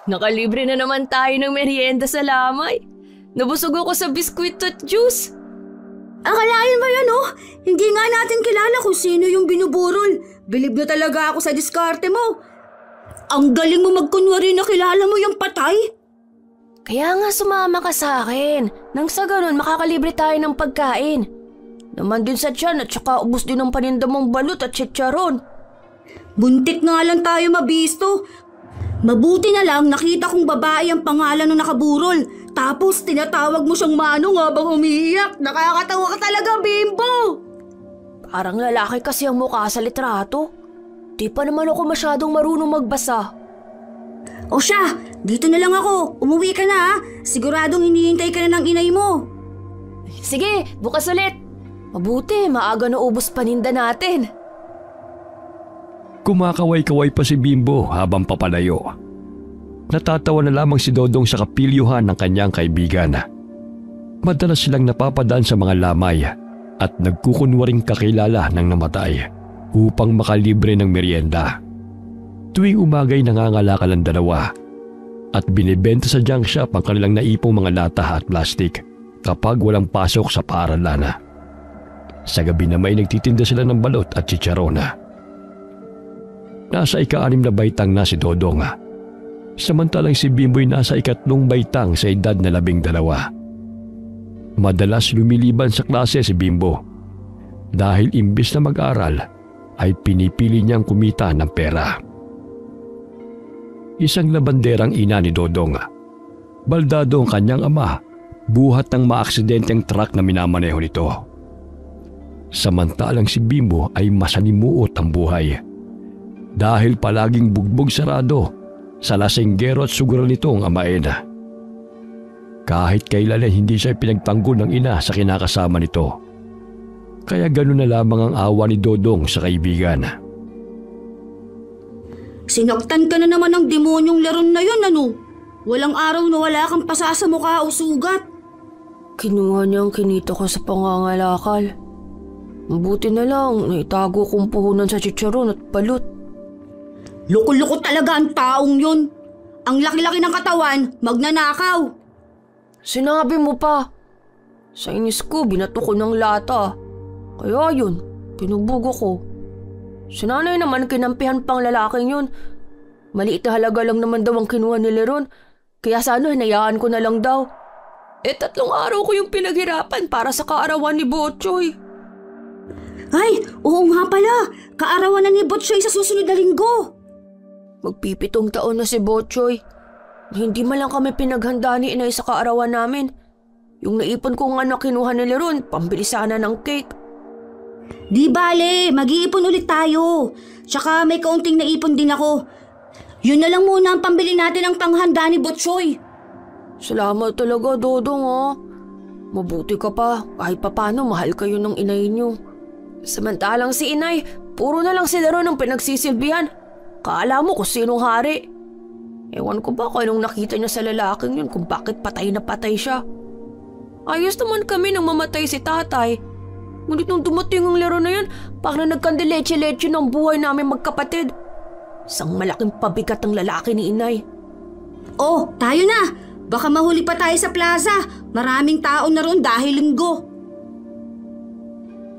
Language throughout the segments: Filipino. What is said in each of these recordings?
Nakalibre na naman tayo ng merienda sa lamay. Nabusog ako sa biskwit at juice. Akalain mo yan oh, hindi nga natin kilala kung sino yung binuburol. Bilib na talaga ako sa diskarte mo. Ang galing mo magkunwari na kilala mo yung patay. Kaya nga sumama ka sa akin. Nang sa ganun makakalibre tayo ng pagkain. Naman din sa tiyan at saka ubos din ng paninda mong balut at chicharon. Buntik nga lang tayo mabisto. Mabuti na lang nakita kong babae ang pangalan ng nakaburol. Tapos tinatawag mo siyang Manong habang umiiyak. Nakakatawa ka talaga, Bimbo! Parang lalaki kasi ang mukha sa litrato. Di pa naman ako masyadong marunong magbasa. O siya, dito na lang ako. Umuwi ka na ha. Siguradong hinihintay ka na ng inay mo. Sige, bukas ulit. Mabuti, maaga na ubos paninda natin. Kumakaway-kaway pa si Bimbo habang papalayo. Natatawa na lamang si Dodong sa kapilyuhan ng kanyang kaibigan. Madalas silang napapadaan sa mga lamay at nagkukunwaring kakilala ng namatay upang makalibre ng merienda. Tuwing umagay nangangalakal ang dalawa at binibenta sa junk shop ang kanilang naipong mga lata at plastik kapag walang pasok sa paaralan. Sa gabi na may nagtitinda sila ng balot at chicharona. Nasa ika-6 na baitang na si Dodong. Samantalang si Bimbo'y nasa ika-3 baitang sa edad na 12. Madalas lumiliban sa klase si Bimbo dahil imbis na mag-aral ay pinipili niyang kumita ng pera. Isang labanderang ina ni Dodong. Baldado ang kanyang ama buhat ng maaksidenteng truck na minamaneho nito. Samantalang si Bimbo ay masalimuot ang buhay dahil palaging bugbog sarado sa lasinggero at suguran nitong amain. Kahit kailan ay hindi siya pinagtanggol ng ina sa kinakasama nito. Kaya gano'n na lamang ang awa ni Dodong sa kaibigan. Sinaktan ka na naman ng demonyong laron na yun, ano? Walang araw na wala kang pasa sa mukha o sugat. Kinuha niya ang kinita ko sa pangangalakal. Mabuti na lang, naitago kong puhunan sa chicharon at balut. Loko-loko talaga ang taong yun. Ang laki-laki ng katawan, magnanakaw. Sinabi mo pa. Sa inis ko, binato ko ng lata. Kaya yun, pinubugo ko. Si nanay naman kinampihan pang lalaking yun. Maliit na halaga lang naman daw ang kinuha ni Leron. Kaya sana hinayaan ko na lang daw. 3 araw ko yung pinaghirapan para sa kaarawan ni Botchoy. Ay, oo nga pala. Kaarawan na ni Botchoy sa susunod na linggo. Magpipitong taon na si Botchoy. Hindi man lang kami pinaghanda ni inay sa kaarawan namin. Yung naipon kong anak kinuha ni Leron, pambili sana ng cake. Di bale, mag-iipon ulit tayo. Tsaka may kaunting naipon din ako. Yun na lang muna ang pambili natin ng panghanda ni Botchoy. Salamat talaga, Dodong Mabuti ka pa, kahit papano mahal kayo ng inay niyo. Samantalang si inay, puro na lang si Leron ang pinagsisilbihan. Kaala mo kung sinong hari. Ewan ko ba kung anong nakita niya sa lalaking yun kung bakit patay na patay siya. Ayos naman kami nang mamatay si tatay. Ngunit nung dumating ang laro na yun, parang nagkandileche-leche ng buhay namin magkapatid. Isang malaking pabigat ang lalaki ni inay. Oh, tayo na! Baka mahuli pa tayo sa plaza. Maraming tao na ron dahil linggo.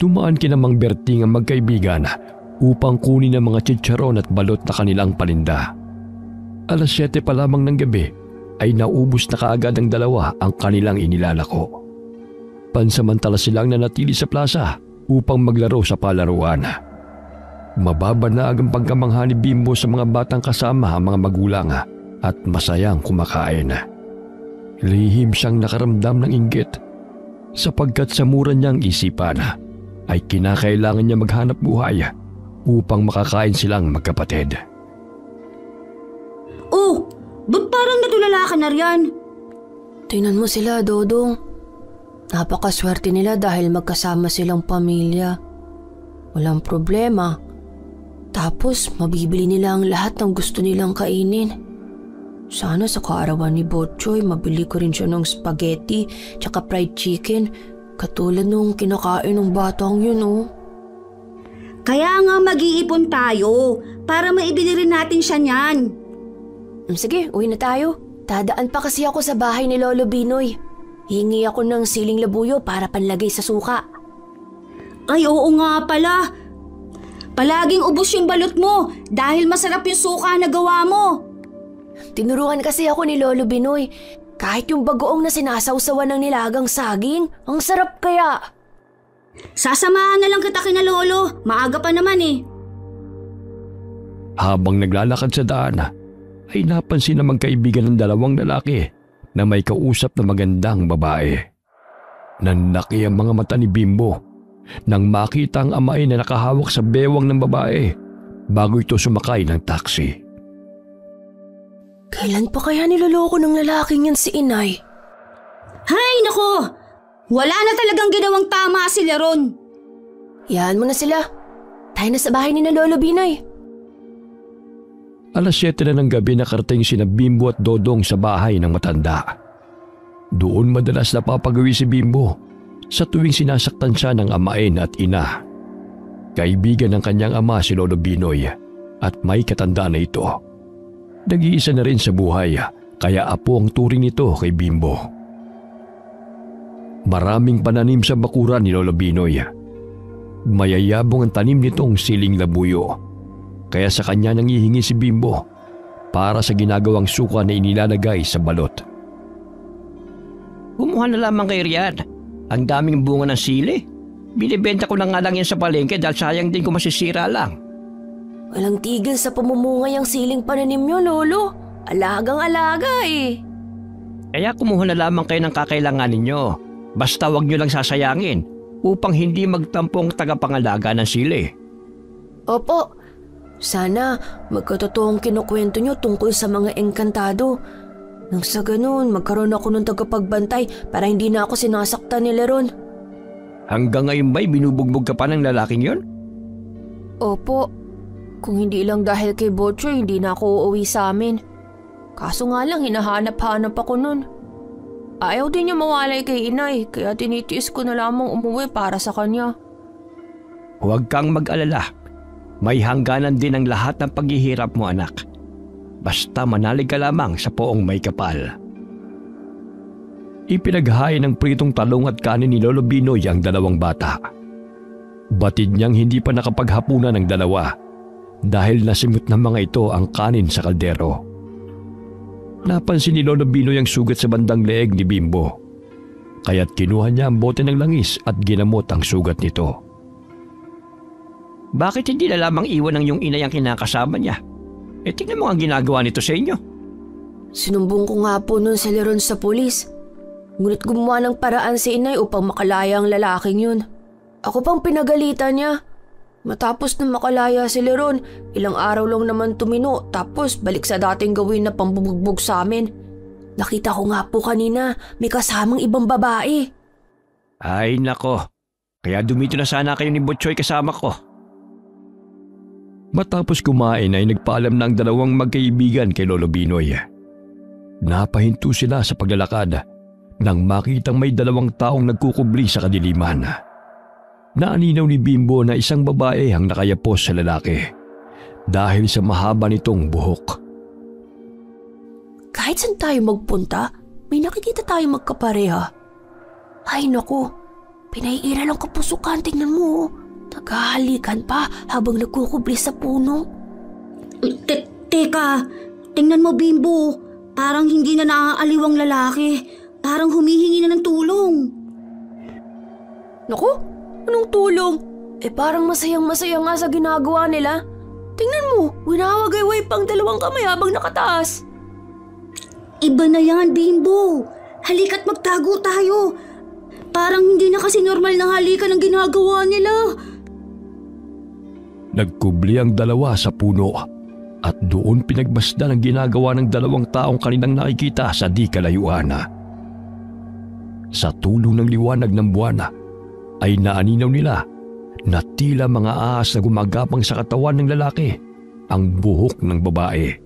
Tumaan kinamang Berting ang magkaibigan upang kunin ang mga chicharon at balot na kanilang paninda. 7:00 pa lamang ng gabi ay naubos na kaagad ng dalawa ang kanilang inilalako. Pansamantala silang nanatili sa plaza upang maglaro sa palaruan. Mababanaag ang pagkamangha ni Bimbo sa mga batang kasama ang mga magulang at masayang kumakain. Lihim siyang nakaramdam ng inggit sapagkat sa mura niyang isipan ay kinakailangan niya maghanap buhay upang makakain silang magkapatid. Oh, ba't parang natulala ka na riyan? Tingnan mo sila, Dodong. Napakaswerte nila dahil magkasama silang pamilya. Walang problema. Tapos mabibili nila ang lahat ng gusto nilang kainin. Sana sa kaarawan ni Botchoy mabili ko rin siya ng spaghetti tsaka fried chicken katulad nung kinakain ng batang yun Kaya nga mag-iipon tayo para maibili rin natin siya niyan. Sige, uwi na tayo. Dadaan pa kasi ako sa bahay ni Lolo Binoy. Hingi ako ng siling labuyo para panlagay sa suka. Ay, oo nga pala. Palaging ubos yung balot mo dahil masarap yung suka na gawa mo. Tinuruan kasi ako ni Lolo Binoy. Kahit yung bagoong na sinasawsawan ng nilagang saging, ang sarap kaya. Sasamahan na lang kita kina Lolo. Maaga pa naman eh. Habang naglalakad sa daan, ay napansin ng magkaibigan ng dalawang lalaki na may kausap na magandang babae. Nanlaki ang mga mata ni Bimbo nang makita ang amay na nakahawak sa bewang ng babae bago ito sumakay ng taxi. Kailan pa kaya niloloko ng lalaking yan si Inay? Hay nako! Wala na talagang ginawang tama sila ron. Yan mo na sila. Tayo na sa bahay ni na Lolo Binoy. Alas 7 na ng gabi nakarating sina Bimbo at Dodong sa bahay ng matanda. Doon madalas napapagawi si Bimbo sa tuwing sinasaktan siya ng amain at ina. Kaibigan ng kanyang ama si Lolo Binoy at may katandaan na ito. Nag-iisa na rin sa buhay kaya apo ang turing nito kay Bimbo. Maraming pananim sa bakuran ni Lolo Binoy. Mayayabong ang tanim nitong siling labuyo. Kaya sa kanya nangihingi si Bimbo para sa ginagawang suka na inilalagay sa balot. Kumuha na lamang kay Rian. Ang daming bunga ng sili. Binibenta ko na nga lang yan sa palengke dahil sayang din kung masisira lang. Walang tigil sa pamumuga yung siling pananim nyo, Lolo. Alagang-alaga eh. Kaya kumuha na lamang kayo ng kakailangan ninyo. Basta wag nyo lang sasayangin upang hindi magtampong tagapangalaga ng sili. Opo. Sana magkatotoong kinukwento nyo tungkol sa mga engkantado. Nang sa ganun, magkaroon ako ng tagapagbantay para hindi na ako sinasaktan nila ron. Hanggang ngayon ba'y binubugbog ka pa ng lalaking yon? Opo. Kung hindi lang dahil kay Butcher, hindi na ako uuwi sa amin. Kaso nga lang, hinahanap-hanap ako nun. Ayaw din niya mawalay kay Inay, kaya tinitiis ko na lamang umuwi para sa kanya. Huwag kang mag-alala. May hangganan din ang lahat ng paghihirap mo, anak. Basta manalig ka lamang sa poong may kapal. Ipinaghain ng pritong talong at kanin ni Lolo Binoy ang dalawang bata. Batid niyang hindi pa nakapaghapunan ng dalawa dahil nasimot ng mga ito ang kanin sa kaldero. Napansin ni Lolo Binoy ang sugat sa bandang leeg ni Bimbo, kaya't kinuha niya ang bote ng langis at ginamot ang sugat nito. Bakit hindi na lamang iwan ng iyong inay ang kinakasama niya? Tingnan mo ang ginagawa nito sa inyo. Sinumbong ko nga po nun sila ron sa pulis. Ngunit gumawa ng paraan si Inay upang makalaya ang lalaking yun. Ako pang pinagalitan niya. Matapos na makalaya si Leron, ilang araw lang naman tumino tapos balik sa dating gawin na pambubugbog sa amin. Nakita ko nga po kanina, may kasamang ibang babae. Ay nako, kaya dumito na sana kayo ni Butchoy kasama ko. Matapos kumain ay nagpaalam na ang dalawang magkaibigan kay Lolo Binoy. Napahinto sila sa paglalakad nang makitang may dalawang taong nagkukubli sa kadiliman. Naaninaw ni Bimbo na isang babae ang nakayapos sa lalaki dahil sa mahaba nitong buhok. Kahit saan tayo magpunta, may nakikita tayo magkapareha. Ay naku, pinaiira lang kapusukan, tingnan mo. Naghahalikan pa habang nagkukubli sa puno. Teka, tingnan mo Bimbo, parang hindi na naaaliw ang lalaki. Parang humihingi na ng tulong. Naku, anong tulong? Parang masayang-masaya nga sa ginagawa nila. Tingnan mo, winawagayway pang dalawang kamay habang nakataas. Iba na yan, Bimbo. Halika't magtago tayo. Parang hindi na kasi normal na halikan ang ginagawa nila. Nagkubli ang dalawa sa puno at doon pinagmasdan ang ginagawa ng dalawang taong kanilang nakikita sa di kalayuan. Sa tulong ng liwanag ng buwan ay naaninaw nila na tila mga ahas na gumagapang sa katawan ng lalaki ang buhok ng babae.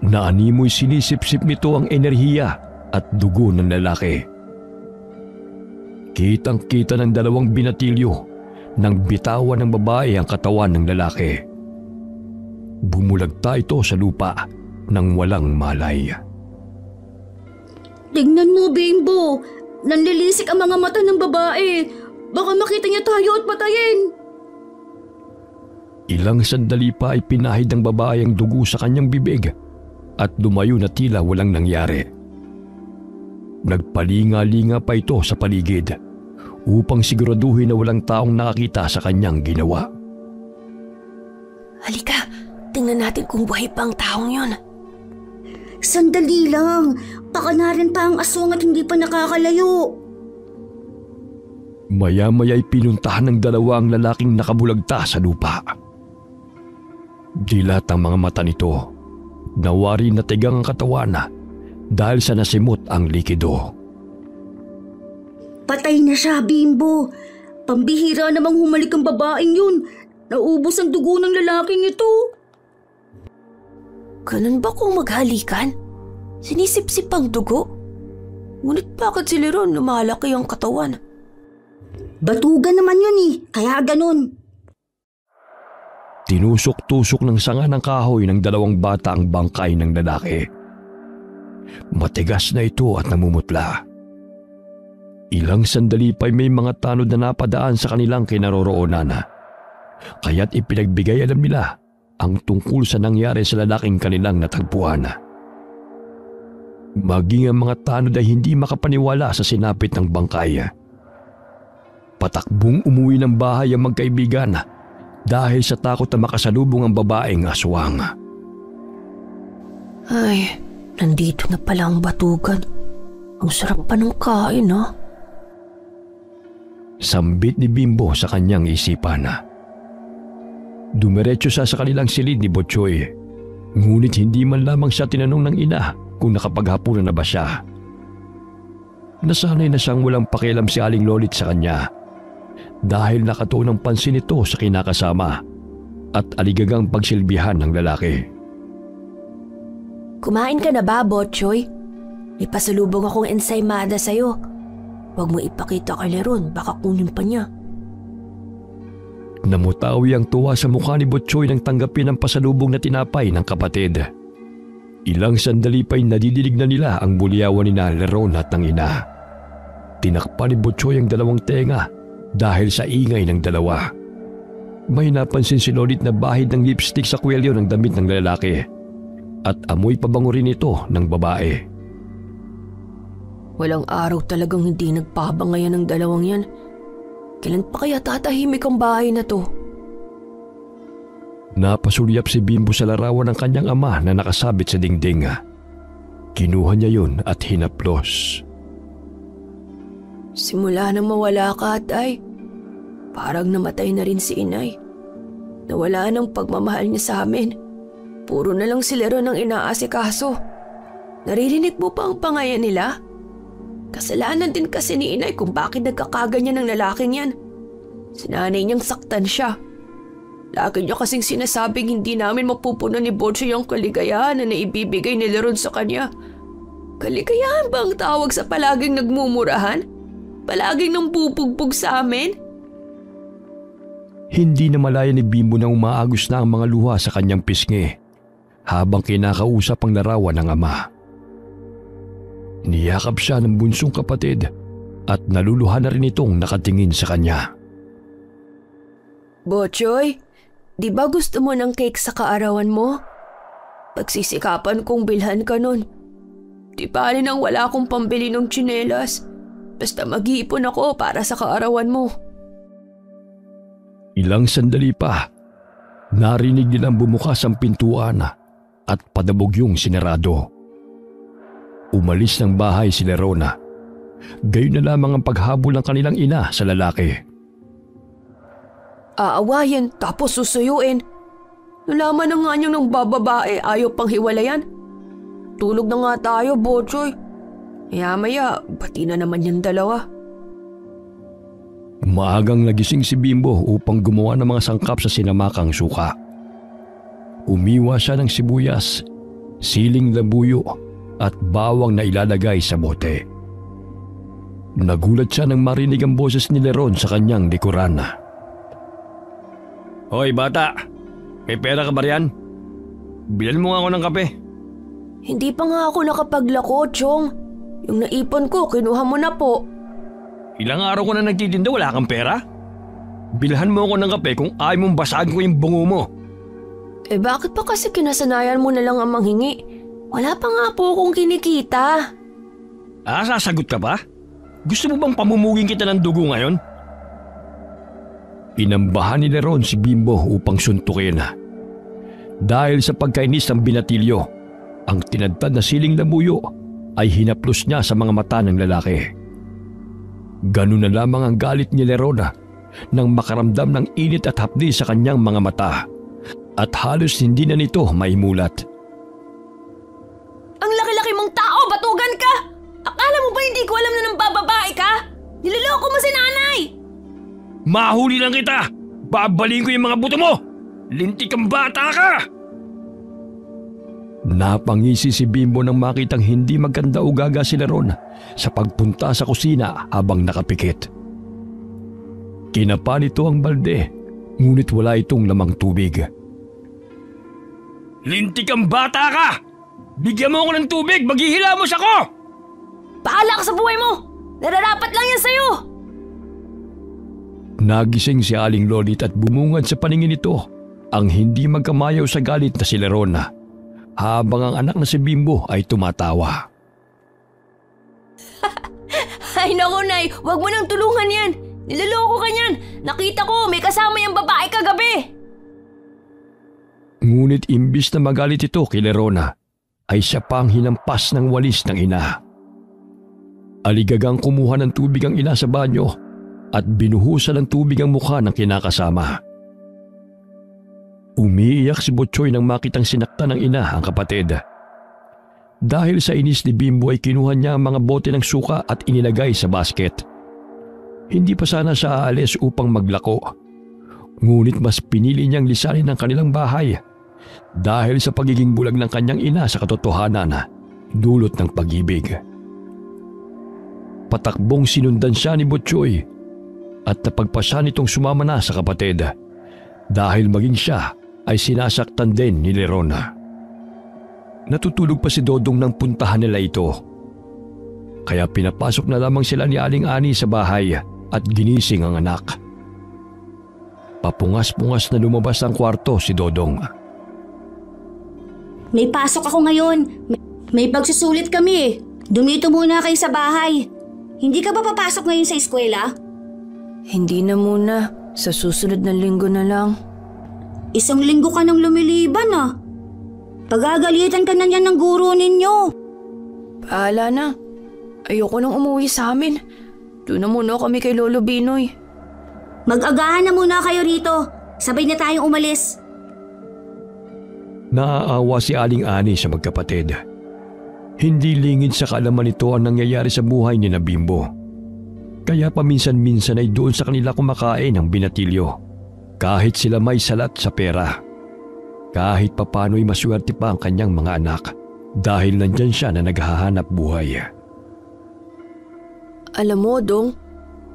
Naanimoy sinisip-sip nito ang enerhiya at dugo ng lalaki. Kitang-kita ng dalawang binatilyo nang bitawan ng babae ang katawan ng lalaki. Bumulagta ito sa lupa ng walang malay. Tingnan mo, Bimbo. Nanlilisik ang mga mata ng babae. Baka makita niya tayo at patayin. Ilang sandali pa ay pinahid ng babae ang dugo sa kanyang bibig at lumayo na tila walang nangyari. Nagpalinga-linga pa ito sa paligid upang siguraduhin na walang taong nakakita sa kanyang ginawa. Halika, tingnan natin kung buhay pa ang taong yon. Sandali lang. Baka narin pa ang aswang at hindi pa nakakalayo. Maya-maya ay pinuntahan ng dalawa ang lalaking nakabulagta sa lupa. Dilat ang mga mata nito. Nawari na tigang ang katawan dahil sa nasimot ang likido. Patay na siya, Bimbo. Pambihira namang humalik ang babaeng yun. Naubos ang dugo ng lalaking ito. Ganun ba kung maghalikan? Sinisip-sip ang dugo? Ngunit bakit si Leron lumalaki ang katawan? Batugan naman yun kaya ganun. Tinusok-tusok ng sanga ng kahoy ng dalawang bata ang bangkay ng lalaki. Matigas na ito at namumutla. Ilang sandali pa'y may mga tanod na napadaan sa kanilang kinaroroonan. Kaya't ipinagbigay alam nila ang tungkol sa nangyari sa lalaking kanilang natagpuan. Maging ang mga tanod ay hindi makapaniwala sa sinapit ng bangkay. Patakbong umuwi ng bahay ang magkaibigan dahil sa takot na makasalubong ang babaeng aswang. Ay, nandito na pala ang batugan. Ang sarap pa ng kain, ha? Sambit ni Bimbo sa kanyang isipan. Dumiretso siya sa kanilang silid ni Butchoy. Ngunit hindi man lamang siya tinanong ng ina kung nakapaghapunan na ba siya. Nasanay na siyang walang pakialam si Aling Lolit sa kanya dahil nakatuon ang pansin nito sa kinakasama at aligagang pagsilbihan ng lalaki. Kumain ka na ba, Butchoy? May pasalubong akong ensaymada sa'yo. Huwag mo ipakita kay Leron, baka kunin pa niya. Namutawi ang tuwa sa mukha ni Butchoy nang tanggapin ang pasalubong na tinapay ng kapatid. Ilang sandali pa'y nadidinig na nila ang bulyawan ni Leron at ng ina. Tinakpan ni Butchoy ang dalawang tenga dahil sa ingay ng dalawa. May napansin si Lolit na bahid ng lipstick sa kwelyo ng damit ng lalaki at amoy pabango rin ito ng babae. Walang araw talagang hindi nagpabangayan ng dalawang yan. Kailan pa kaya tatahimik ang bahay na to? Napasulyap si Bimbo sa larawan ng kanyang ama na nakasabit sa dingding. Kinuha niya yun at hinaplos. Simula nang mawala ka, Tay, parang namatay na rin si Inay. Nawala ng pagmamahal niya sa amin. Puro na lang si Leron ang inaasikaso. Naririnig mo pa ang pangayan nila? Kasalanan din kasi ni Inay kung bakit nagkakaganyan ng lalaking yan. Sinanay niyang saktan siya. Lagi niya kasing sinasabing hindi namin mapupuno ni Butchoy ang kaligayahan na naibibigay ni Leron sa kanya. Kaligayahan ba ang tawag sa palaging nagmumurahan? Palaging nang bubugbog sa amin? Hindi na malaya ni Bimbo na umaagos na ang mga luha sa kanyang pisngi habang kinakausap ang larawan ng ama. Niyakap siya ng bunsong kapatid at naluluhan na rin itong nakatingin sa kanya. Butchoy, di ba gusto mo ng cake sa kaarawan mo? Pagsisikapan kong bilhan ka nun. Di bali nang wala akong pambili ng tsinelas. Basta mag-iipon ako para sa kaarawan mo. Ilang sandali pa, narinig nilang bumukas ang pintuan at padabog yung sinarado. Umalis ng bahay si Lerona. Gayon na lamang ang paghabol ng kanilang ina sa lalaki. Aawayin tapos susuyuin. Nalaman na nga niyang ng bababae ayaw pang hiwalayan. Tulog na nga tayo, Butchoy. Maya-maya, bati na naman yung dalawa. Maagang nagising si Bimbo upang gumawa ng mga sangkap sa sinamakang suka. Umiwa siya ng sibuyas, siling labuyo at bawang na ilalagay sa bote. Nagulat siya nang marinig ang boses ni Leron sa kanyang likuran. Hoy bata, may pera ka ba riyan? Bilhan mo nga ako ng kape. Hindi pa nga ako nakapaglako, Chong. Yung naipon ko, kinuha mo na po. Ilang araw ko na nagtitinda, wala kang pera? Bilhan mo ako ng kape kung ayaw mong basagin ko yung bungo mo. Eh bakit pa kasi kinasanayan mo na lang ang manghingi? Wala pa nga po akong kinikita. Sasagot ka ba? Gusto mo bang pamumugin kita ng dugo ngayon? Inambahan ni Leron si Bimbo upang suntukin. Dahil sa pagkainis ng binatilyo, ang tinadtad na siling labuyo ay hinaplos niya sa mga mata ng lalaki. Ganun na lamang ang galit ni Leron nang makaramdam ng init at hapdi sa kanyang mga mata at halos hindi na nito maimulat. Ang laki-laki mong tao, batugan ka! Akala mo ba hindi ko alam na nang bababae ka? Niloloko mo si nanay! Mahuli lang kita! Babaling ko yung mga buto mo! Lintik kang bata ka! Napangisi si Bimbo nang makitang hindi maganda ugaga si Leron sa pagpunta sa kusina habang nakapikit. Kinapa nito ang balde, ngunit wala itong lamang tubig. Lintik kang bata ka! Bigyan mo ako ng tubig, maghihilamos ako! Bahala ka sa buhay mo! Nararapat lang yan sa'yo! Nagising si Aling Lolit at bumungad sa paningin nito ang hindi magkamayaw sa galit na si Leron, habang ang anak na si Bimbo ay tumatawa. Ay naku, Nay, wag mo nang tulungan yan! Niloloko ka niyan! Nakita ko, may kasama yung babae kagabi! Ngunit imbis na magalit ito kay Lerona, ay siya pang hinampas ng walis ng ina. Aligagang kumuha ng tubig ang ina sa banyo at binuhusan ng tubig ang mukha ng kinakasama. Umiiyak si Butchoy nang makitang sinaktan ng ina ang kapatid. Dahil sa inis ni Bimbo ay kinuha niya ang mga bote ng suka at inilagay sa basket. Hindi pa sana siya aalis upang maglako. Ngunit mas pinili niyang lisanin ang kanilang bahay dahil sa pagiging bulag ng kanyang ina sa katotohanan, dulot ng pag-ibig. Patakbong sinundan siya ni Butchoy at napagpasya nitong sumama na sa kapatid dahil maging siya ay sinasaktan din ni Lerona. Natutulog pa si Dodong nang puntahan nila ito. Kaya pinapasok na lamang sila ni Aling Ani sa bahay at ginising ang anak. Papungas-pungas na lumabas ang kwarto si Dodong. May pasok ako ngayon. May pagsusulit kami. Dumito muna kayo sa bahay. Hindi ka ba papasok ngayon sa eskwela? Hindi na muna. Sa susunod na linggo na lang. 1 linggo ka nang lumiliban ah. Pagagalitan ka na yan ng guro ninyo. Bahala na. Ayoko nang umuwi sa amin. Doon na muna kami kay Lolo Binoy. Mag-agahan na muna kayo rito. Sabay na tayong umalis. Naaawa si Aling Ani sa magkapatid. Hindi lingid sa kaalaman nito ang nangyayari sa buhay ni Bimbo. Kaya paminsan-minsan ay doon sa kanila kumakain ang binatilyo. Kahit sila may salat sa pera. Kahit papano'y maswerte pa ang kanyang mga anak dahil nandyan siya na naghahanap buhay. Alam mo, Dong,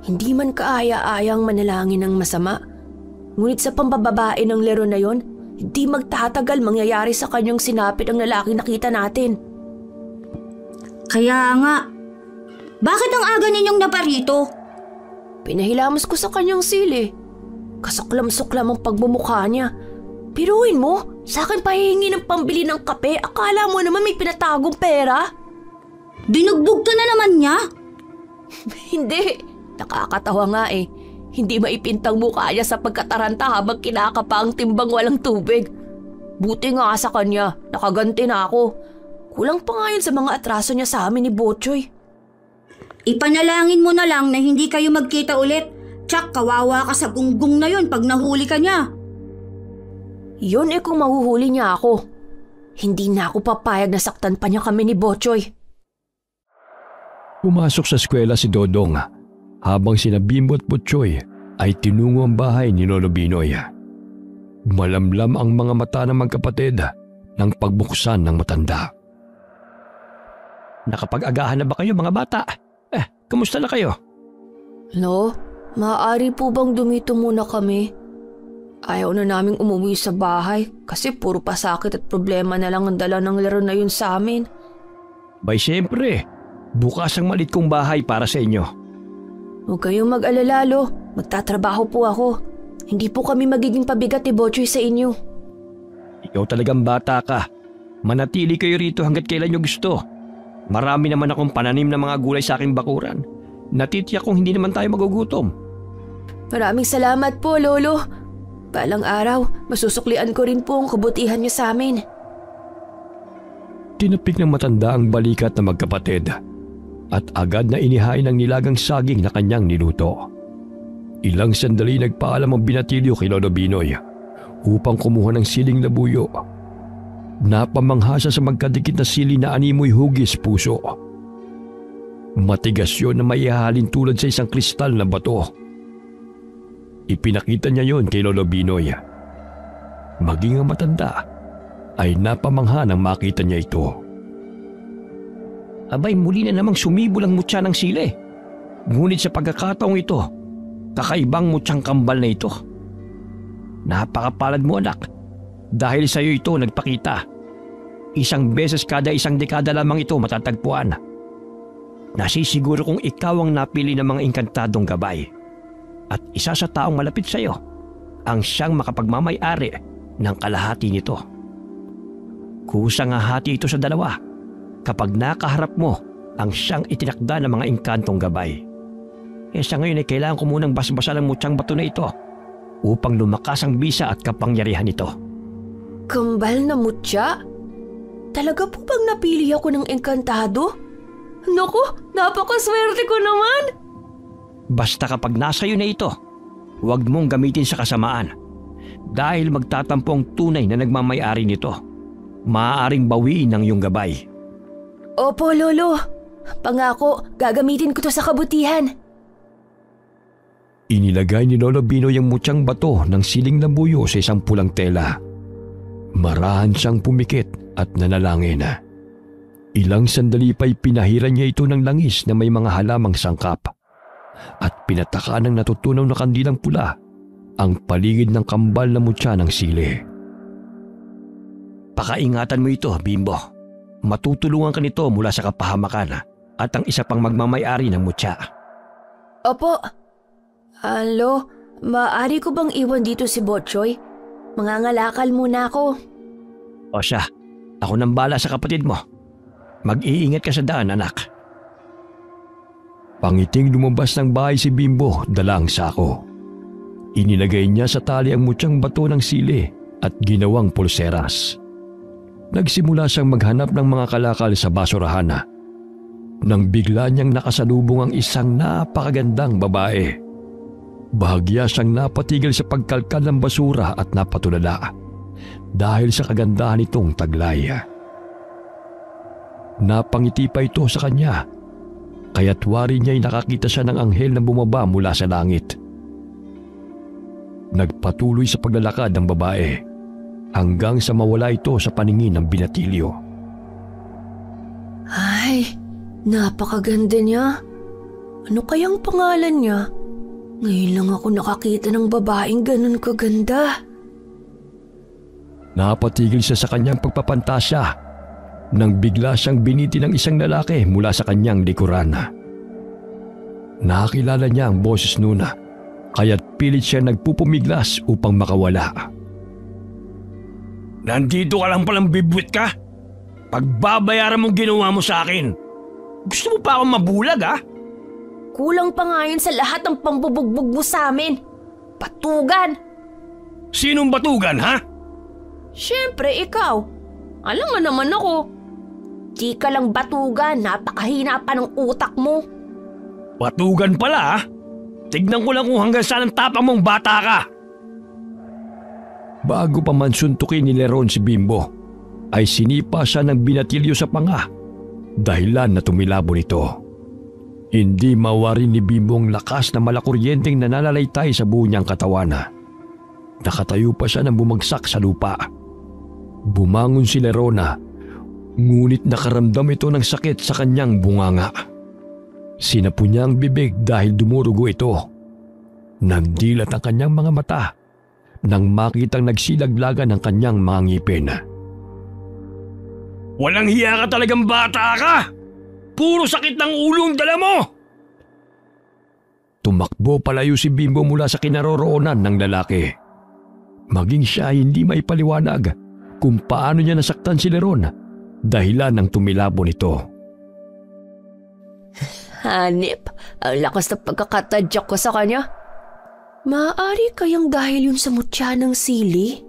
hindi man kaaya-ayang manalangin ng masama. Ngunit sa pambababae ng lero na yon, hindi magtatagal mangyayari sa kanyang sinapit ang lalaki nakita natin. Kaya nga, bakit ang aga ninyong naparito? Pinahilamos ko sa kanyang sili. Kasuklam-suklam ang pagbumukha niya. Piruin mo, sa akin pahihingi ng pambili ng kape, akala mo naman may pinatagong pera? Binugbog ka na naman niya? Hindi, nakakatawa nga eh. Hindi maipintang mukha niya sa pagkataranta habang kinakapa ang timbang walang tubig. Buti nga sa kanya, nakaganti na ako. Kulang pa nga yun sa mga atraso niya sa amin ni Butchoy. Ipanalangin mo na lang na hindi kayo magkita ulit. Tsak, kawawa ka sa gunggong na yun pag nahuli ka niya. Yun kung mahuhuli niya ako. Hindi na ako papayag na saktan pa niya kami ni Butchoy. Pumasok sa eskwela si Dodong habang sina Bimbo at Butchoy ay tinungo ang bahay ni Lolo Binoy. Malamlam ang mga mata ng magkapatid ng pagbuksan ng matanda. Nakapag-agahan na ba kayo mga bata? Kamusta na kayo? Lo, maaari po bang dumito muna kami? Ayaw na naming umuwi sa bahay kasi puro pasakit at problema na lang ang dala ng laro na yun sa amin. Bay siyempre, bukas ang malit kong bahay para sa inyo. Huwag kayong mag-alala, Lo. Magtatrabaho po ako. Hindi po kami magiging pabigat ni Botchoy sa inyo. Ikaw talagang bata ka. Manatili kayo rito hanggat kailan nyo gusto. Marami naman akong pananim na mga gulay sa aking bakuran. Natitiyak kong hindi naman tayo magugutom. Maraming salamat po, Lolo. Balang araw, masusuklian ko rin po ang kabutihan niyo sa amin. Tinapik ng matanda ang balikat na magkapatid at agad na inihain ang nilagang saging na kanyang niluto. Ilang sandali nagpaalam ang binatilyo kay Lolo Binoy upang kumuha ng siling labuyo. Napamangha siya sa magkadikit na sili na animoy hugis puso. Matigas yun na maihahalin tulad sa isang kristal na bato. Ipinakita niya yon kay Lolo Binoy. Maging ang matanda ay napamangha nang makita niya ito. Abay, muli na namang sumibol ang mutya ng sili. Ngunit sa pagkakataong ito, kakaibang mutyang kambal na ito. Napakapalad mo, anak, dahil sa iyo ito nagpakita. Isang beses kada isang dekada lamang ito matatagpuan. Nasisiguro kong ikaw ang napili ng mga inkantadong gabay. At isa sa taong malapit sa iyo ang siyang makapagmamay-ari ng kalahati nito. Kusang hati ito sa dalawa kapag nakaharap mo ang siyang itinakda ng mga inkantong gabay. Sa ngayon ay kailangan ko munang basbasan ang mutyang bato na ito upang lumakas ang bisa at kapangyarihan nito. Kambal na mutya? Talaga po bang napili ako ng engkantado? Naku, napakaswerte ko naman! Basta kapag nasa iyo na ito, huwag mong gamitin sa kasamaan dahil magtatampo ang tunay na nagmamay-ari nito. Maaaring bawiin ang iyong gabay. Opo, Lolo. Pangako, gagamitin ko to sa kabutihan. Inilagay ni Lolo Binoy ang mutyang bato ng siling labuyo sa isang pulang tela. Marahan siyang pumikit at nanalangin. Ilang sandali pa'y pinahiran niya ito ng langis na may mga halamang sangkap at pinataka ng natutunaw na kandilang pula ang paligid ng kambal na mutya ng sili. Pakaingatan mo ito, Bimbo. Matutulungan ka nito mula sa kapahamakan at ang isa pang magmamay-ari ng mutya. Opo. Alo, maaari ko bang iwan dito si Botchoy? Mangangalakal muna ako. O siya, ako nang bala sa kapatid mo. Mag-iingat ka sa daan, anak. Pangiting lumabas ng bahay si Bimbo, dala ang sako. Inilagay niya sa tali ang mutyang bato ng sili at ginawang pulseras. Nagsimula siyang maghanap ng mga kalakal sa basurahan nang bigla niyang nakasalubong ang isang napakagandang babae. Bahagya siyang napatigil sa pagkalkal ng basura at napatulala dahil sa kagandahan nitong taglay. Napangiti pa ito sa kanya, kaya't wari niya'y nakakita siya ng anghel na bumaba mula sa langit. Nagpatuloy sa paglalakad ng babae hanggang sa mawala ito sa paningin ng binatilyo. Ay, napakaganda niya. Ano kayang pangalan niya? Ngayon lang ako nakakita ng babaeng ganun kaganda. Napatigil siya sa kanyang pagpapantasya nang bigla siyang biniti ng isang lalaki mula sa kanyang likuran. Nakakilala niya ang boses nuna, kaya't pilit siya nagpupumiglas upang makawala. Nandito ka lang palang bibwit ka? Pagbabayaran mong ginawa mo sa akin. Gusto mo pa akong mabulag, ha? Kulang pa nga yun sa lahat ng pambubugbog mo sa amin. Batugan! Sinong batugan, ha? Siyempre, ikaw. Alam nga naman ako. Di ka lang batugan, napakahina pa ng utak mo. Batugan pala, ha? Tignan ko lang kung hanggang saan ang tapang mong bata ka. Bago pa man suntukin ni Leron si Bimbo, ay sinipa siya ng binatilyo sa panga, dahilan na tumilabo nito. Hindi mawari ni Bimbo ang lakas na malakuryenteng nananalaytay sa buo niyang katawan. Nakatayo pa siya nang bumagsak sa lupa. Bumangon si Lerona, ngunit nakaramdam ito ng sakit sa kanyang bunganga. Sinapo niya ang bibig dahil dumurugo ito. Nagdilat ang kanyang mga mata, nang makitang nagsilaglagan ng kanyang mga ngipin. Walang hiya ka talagang bata ka! Puro sakit ng ulo ang dala mo! Tumakbo palayo si Bimbo mula sa kinaroroonan ng lalaki. Maging siya ay hindi maipaliwanag kung paano niya nasaktan si Leron dahilan ng tumilabo nito. Hanip, ang lakas na pagkakatadyak ko sa kanya. Maaari kayang dahil yun sa mutya ng sili?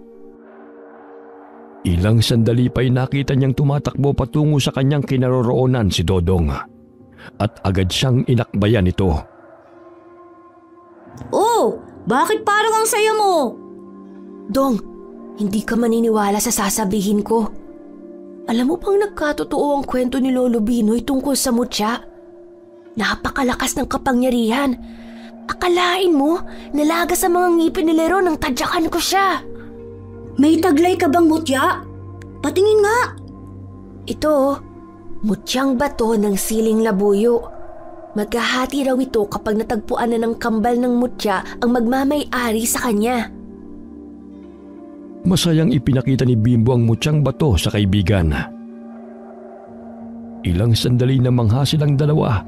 Ilang sandali pa'y nakita niyang tumatakbo patungo sa kanyang kinaroroonan si Dodong at agad siyang inakbayan ito. Oh, bakit parang ang saya mo? Dong, hindi ka maniniwala sa sasabihin ko. Alam mo bang nagkatotoo ang kwento ni Lolo Binoy tungkol sa mutya? Napakalakas ng kapangyarihan. Akalain mo, nalaga sa mga ngipin ni Leron nang tadyakan ko siya. May taglay ka bang mutya? Patingin nga. Ito, mutyang bato ng siling labuyo. Maghahati raw ito kapag natagpuan na ng kambal ng mutya ang magmamay-ari sa kanya. Masayang ipinakita ni Bimbo ang mutyang bato sa kaibigan. Ilang sandali na mangha silang dalawa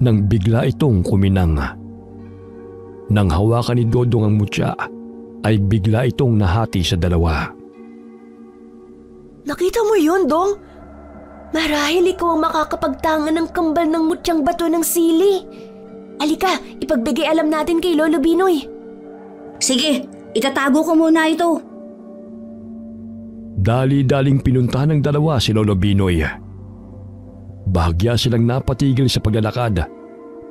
nang bigla itong kuminang. Nang hawakan ni Dodong ang mutya, ay bigla itong nahati sa dalawa. Nakita mo yun, Dong? Marahil ikaw ang makakapagtangan ng kambal ng mutyang bato ng sili. Alika, ipagbigay alam natin kay Lolo Binoy. Sige, itatago ko muna ito. Dali-daling pinuntahan ng dalawa si Lolo Binoy. Bahagya silang napatigil sa paglalakad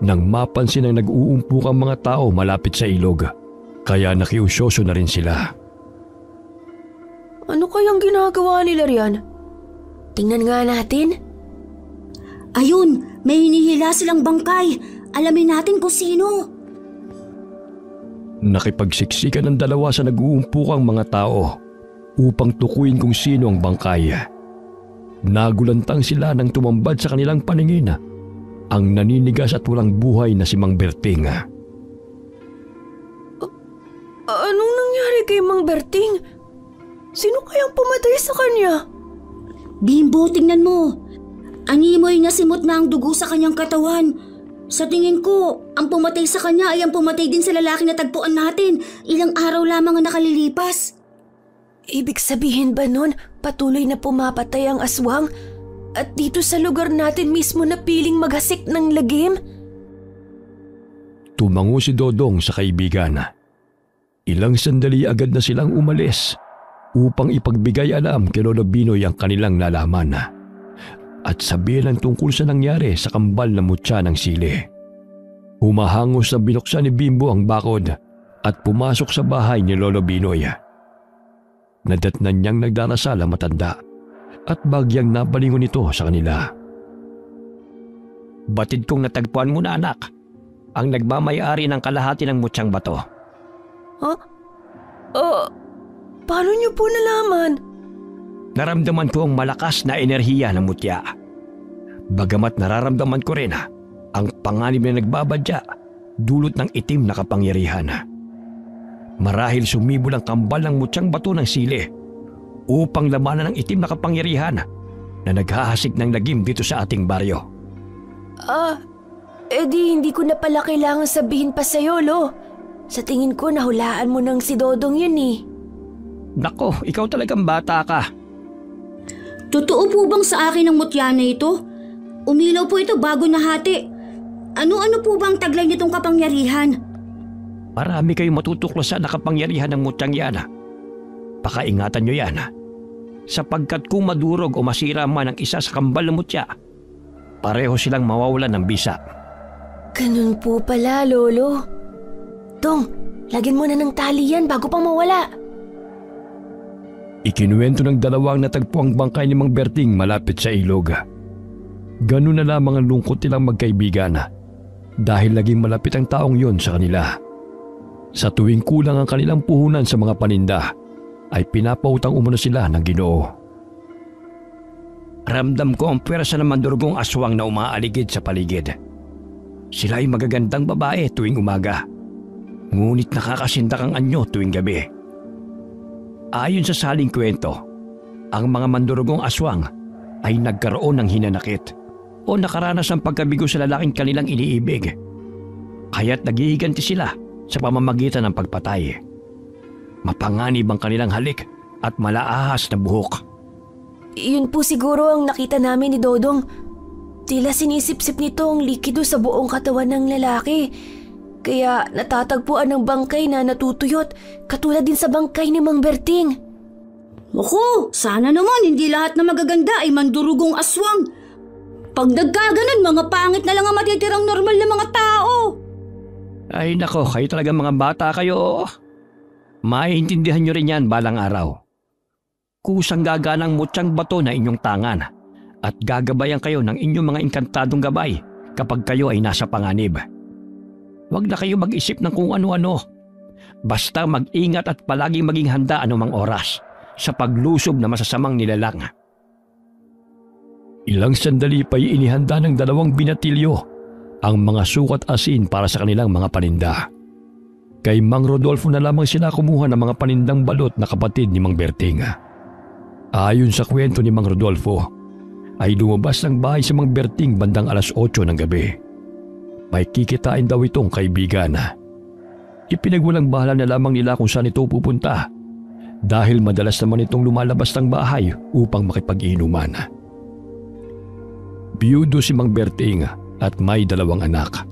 nang mapansin ang nag-uumpukang mga tao malapit sa ilog, kaya nakiusyoso na rin sila. Ano kayang ginagawa nila riyan? Tingnan nga natin. Ayun, may hinihila silang bangkay. Alamin natin kung sino. Nakipagsiksikan ng dalawa sa nag-uumpukang mga tao upang tukuyin kung sino ang bangkay. Nagulantang sila nang tumambad sa kanilang paningin ang naninigas at walang buhay na si Mang Berting. Anong nangyari kay Mang Berting? Sino kayang pumatay sa kanya? Bimbo, tingnan mo. Animoy na simot na ang dugo sa kanyang katawan. Sa tingin ko, ang pumatay sa kanya ay ang pumatay din sa lalaki na tagpuan natin. Ilang araw lamang ang nakalilipas. Ibig sabihin ba nun, patuloy na pumapatay ang aswang? At dito sa lugar natin mismo na piling maghasik ng lagim? Tumango si Dodong sa kaibigan. Ilang sandali agad na silang umalis upang ipagbigay alam kay Lolo Binoy ang kanilang nalaman at sabihin ang tungkol sa nangyari sa kambal na mutya ng sili. Humahangos na binuksan ni Bimbo ang bakod at pumasok sa bahay ni Lolo Binoy. Nadatnan niyang nagdarasal ang matanda at bagyang nabalingon ito sa kanila. Batid kong natagpuan mo na, anak, ang nagmamayari ng kalahati ng mutyang bato. Huh? Paano niyo po nalaman? Naramdaman ko ang malakas na enerhiya ng mutya. Bagamat nararamdaman ko rin ang panganib na nagbabadya dulot ng itim na kapangyarihan. Marahil sumibol ang kambal ng mutyang bato ng sili upang lamanan ng itim na kapangyarihan na naghahasik ng lagim dito sa ating baryo. Hindi ko na pala kailangan sabihin pa sa'yo, Lo. Sa tingin ko nahulaan mo ng si Dodong yun eh. Nako, ikaw talagang bata ka. Totoo po bang sa akin ang mutya na ito? Umilaw po ito bago nahati. Ano-ano po bang taglay nitong kapangyarihan? Marami kayong matutuklasan na kapangyarihan ng mutyang yan. Pakaingatan nyo yan. Sapagkat kung madurog o masira man ang isa sa kambal ng mutya, pareho silang mawawalan ng bisa. Ganun po pala, Lolo. Dong, lagyan mo na ng tali yan bago pang mawala. Ikinuwento ng dalawang natagpo ang bangkay ni Mang Berting malapit sa ilog. Ganun na lamang ang lungkot nilang magkaibigan dahil naging malapit ang taong yon sa kanila. Sa tuwing kulang ang kanilang puhunan sa mga paninda, ay pinapautang umano sila ng Ginoo. Ramdam ko ang pwersa ng mandurugong aswang na umaaligid sa paligid. Sila ay magagandang babae tuwing umaga, ngunit nakakasindak ang anyo tuwing gabi. Ayon sa saling kwento, ang mga mandurugong aswang ay nagkaroon ng hinanakit o nakaranas ng pagkabigo sa lalaking kanilang iniibig. Kaya't naghihiganti sila sa pamamagitan ng pagpatay. Mapanganib ang kanilang halik at malaahas na buhok. Yun po siguro ang nakita namin ni Dodong. Tila sinisip-sip nito ang likido sa buong katawan ng lalaki. Kaya natatagpuan ng bangkay na natutuyot, katulad din sa bangkay ni Mang Berting. Naku, sana naman hindi lahat na magaganda ay mandurugong aswang. Pag nagkaganon, mga pangit na lang ang matitirang normal na mga tao. Ay nako, kayo talaga mga bata kayo. Maiintindihan nyo rin yan balang araw. Kusang gaganang mutyang bato na inyong tangan at gagabayan kayo ng inyong mga inkantadong gabay kapag kayo ay nasa panganib. Huwag na kayo mag-isip ng kung ano-ano. Basta mag-ingat at palaging maging handa anumang oras sa paglusob na masasamang nilalang. Ilang sandali pa'y inihanda ng 2 binatilyo ang mga sukat asin para sa kanilang mga paninda. Kay Mang Rodolfo na lamang sila kumuha ng mga panindang balot na kapatid ni Mang Berting. Ayon sa kwento ni Mang Rodolfo, ay lumabas ng bahay si Mang Berting bandang alas 8 ng gabi. May kikitain daw itong kaibigan. Ipinagwalang bahala na lamang nila kung saan ito pupunta dahil madalas naman itong lumalabas ng bahay upang makipag-inuman. Biyudo si Mang Berting at may 2 anak.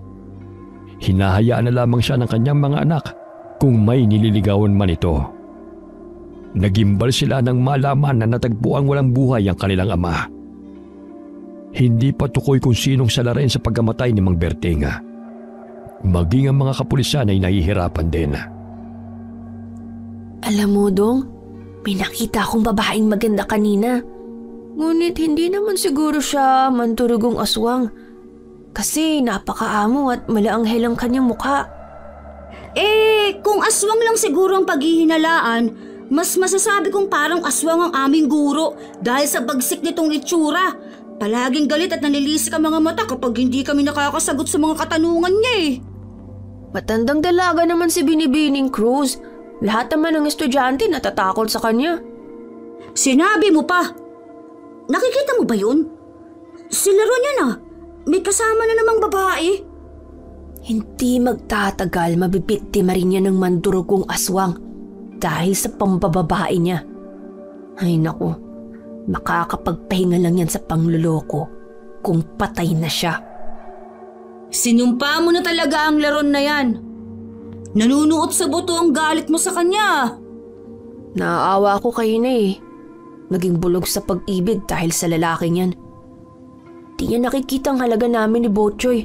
Hinahayaan na lamang siya ng kanyang mga anak kung may nililigawan man ito. Nagimbal sila nang malaman na natagpuang walang buhay ang kanilang ama. Hindi pa tukoy kung sinong salarin sa pagkamatay ni Mang Berting. Maging ang mga kapulisan ay nahihirapan din. Alam mo, Dong, may nakita akong babaeng maganda kanina. Ngunit hindi naman siguro siya mandurugong aswang. Kasi napakaamo at malaanghel ang kanyang mukha. Kung aswang lang siguro ang paghihinalaan, mas masasabi kong parang aswang ang aming guro dahil sa bagsik nitong itsura. Palaging galit at nanilisik ang mga mata kapag hindi kami nakakasagot sa mga katanungan niya Matandang dalaga naman si Binibining Cruz. Lahat naman ng estudyante natatakot sa kanya. Sinabi mo pa. Nakikita mo ba yun? Si Laro niya na. May kasama na namang babae. Hindi magtatagal mabibiktima rin niya ng mandurugong aswang dahil sa pambababae niya. Ay naku, makakapagpahinga lang yan sa pangluloko kung patay na siya. Sinumpa mo na talaga ang Laron na yan. Nanunuot sa buto ang galit mo sa kanya. Naaawa ko kayo na Naging bulog sa pag-ibig dahil sa lalaking yan. Di niya nakikita ang halaga namin ni Botchoy.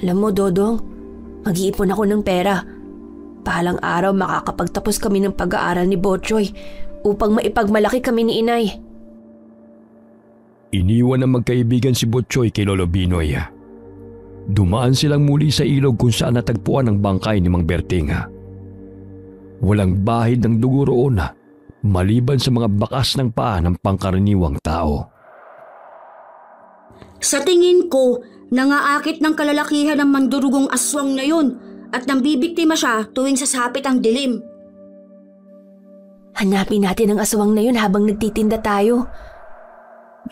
Alam mo, Dodong, mag-iipon ako ng pera. Bahalang araw makakapagtapos kami ng pag-aaral ni Botchoy upang maipagmalaki kami ni Inay. Iniwan ng magkaibigan si Botchoy kay Lolo Binoy. Dumaan silang muli sa ilog kung saan natagpuan ang bangkay ni Mang Berting. Walang bahid ng dugo roon maliban sa mga bakas ng paa ng pangkaraniwang tao. Sa tingin ko, nangaakit ng kalalakihan ng mandurugong aswang na yun at nang bibiktima siya tuwing sasapit ang dilim. Hanapin natin ang aswang na yun habang nagtitinda tayo.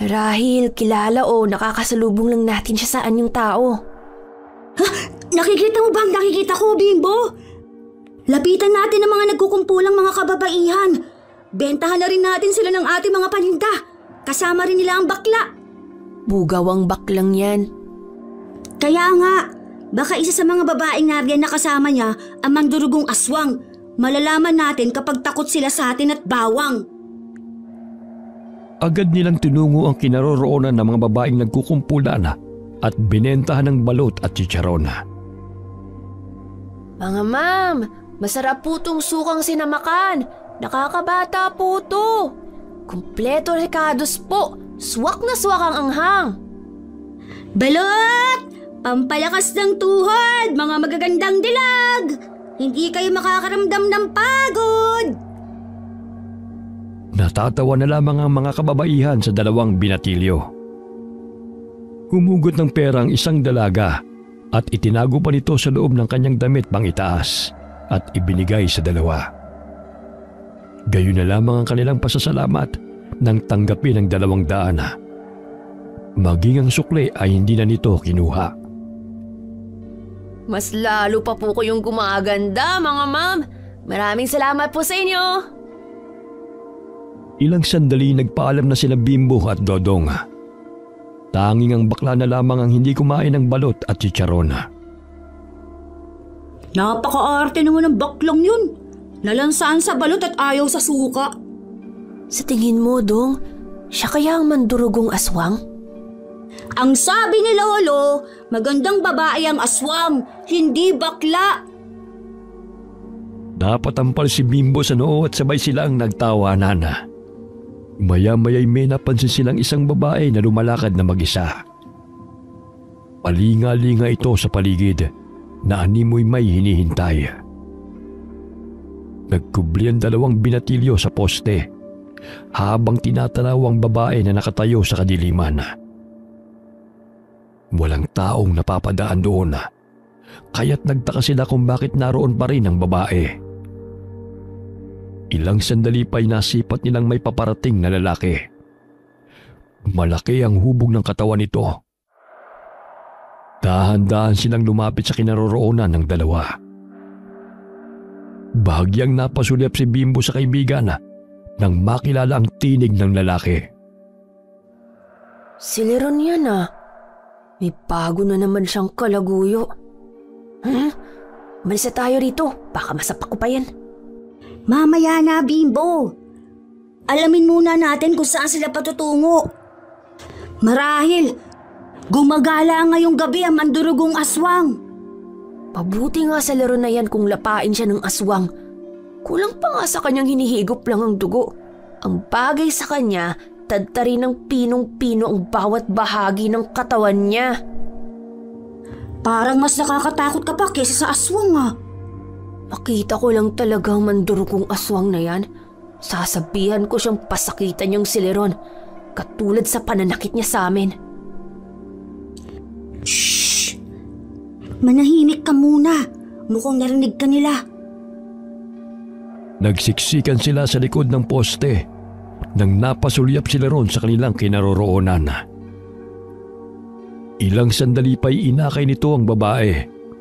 Marahil kilala o nakakasalubong lang natin siya sa anyong tao. Nakikita mo ba ang nakikita ko, Bimbo? Lapitan natin ang mga nagkukumpulang mga kababaihan. Bentahan na rin natin sila ng ating mga paninda. Kasama rin nila ang bakla. Bugawang baklang yan. Kaya nga, baka isa sa mga babaeng nariyan na kasama niya ang mandurugong aswang. Malalaman natin kapag takot sila sa atin at bawang. Agad nilang tinungo ang kinaroroonan ng mga babaeng nagkukumpulan at binentahan ng balot at chicharon. Mga ma'am, masarap po tong sukang sinamakan. Nakakabata po to. Kumpleto recados po. Swak na swak ang anghang. Balot! Pampalakas ng tuhod, mga magagandang dilag! Hindi kayo makakaramdam ng pagod! Natatawa na lamang ang mga kababaihan sa 2 binatilyo. Humugot ng pera ang isang dalaga at itinago pa nito sa loob ng kanyang damit pang itaas at ibinigay sa 2. Gayon na lamang ang kanilang pasasalamat nang tanggapin ang 200. Maging ang sukli ay hindi na nito kinuha. Mas lalo pa po kayong gumaganda, mga ma'am. Maraming salamat po sa inyo. Ilang sandali nagpaalam na sila Bimbo at Dodong. Tanging ang bakla na lamang ang hindi kumain ng balot at chicharon. Napaka-arte naman ng baklang yun. Nalansaan sa balot at ayaw sa suka. Sa tingin mo, Dong, siya kaya ang mandurugong aswang? Ang sabi ni Lolo, magandang babae ang aswang, hindi bakla. Napatampal si Bimbo sa noo at sabay silang nagtawanan. Maya-maya'y may napansin silang isang babae na lumalakad na mag-isa. Palinga-linga ito sa paligid na animoy may hinihintay. Nagkubli ang 2 binatilyo sa poste habang tinatanaw ang babae na nakatayo sa kadiliman. Walang taong napapadaan doon, kaya't nagtaka sila kung bakit naroon pa rin ang babae. Ilang sandali pa'y nasipat nilang may paparating na lalaki. Malaki ang hubog ng katawan nito. Dahan-dahan silang lumapit sa kinaroroonan ng 2. Bahagyang napasulyap si Bimbo sa kaibigan nang makilala ang tinig ng lalaki. Si Leron yan ah. May bago na naman siyang kalaguyo. Malis na tayo rito. Baka masapak ko pa yan. Mamaya na, Bimbo. Alamin muna natin kung saan sila patutungo. Marahil, gumagala ngayong gabi ang mandurugong aswang. Mabuti nga sa Leron na yan kung lapain siya ng aswang. Kulang pa nga sa kanyang hinihigop lang ang dugo. Ang bagay sa kanya, tadtari ng pinong-pino ang bawat bahagi ng katawan niya. Parang mas nakakatakot ka pa kaysa sa aswang ah. Makita ko lang talagang mandurugong aswang na yan. Sasabihan ko siyang pasakitan niyang si Leron, katulad sa pananakit niya sa amin. Shhh! Manahimik ka muna. Mukhang narinig ka nila. Nagsiksikan sila sa likod ng poste nang napasulyap si Leron sa kanilang kinaroroonan. Ilang sandali pa'y inakay nito ang babae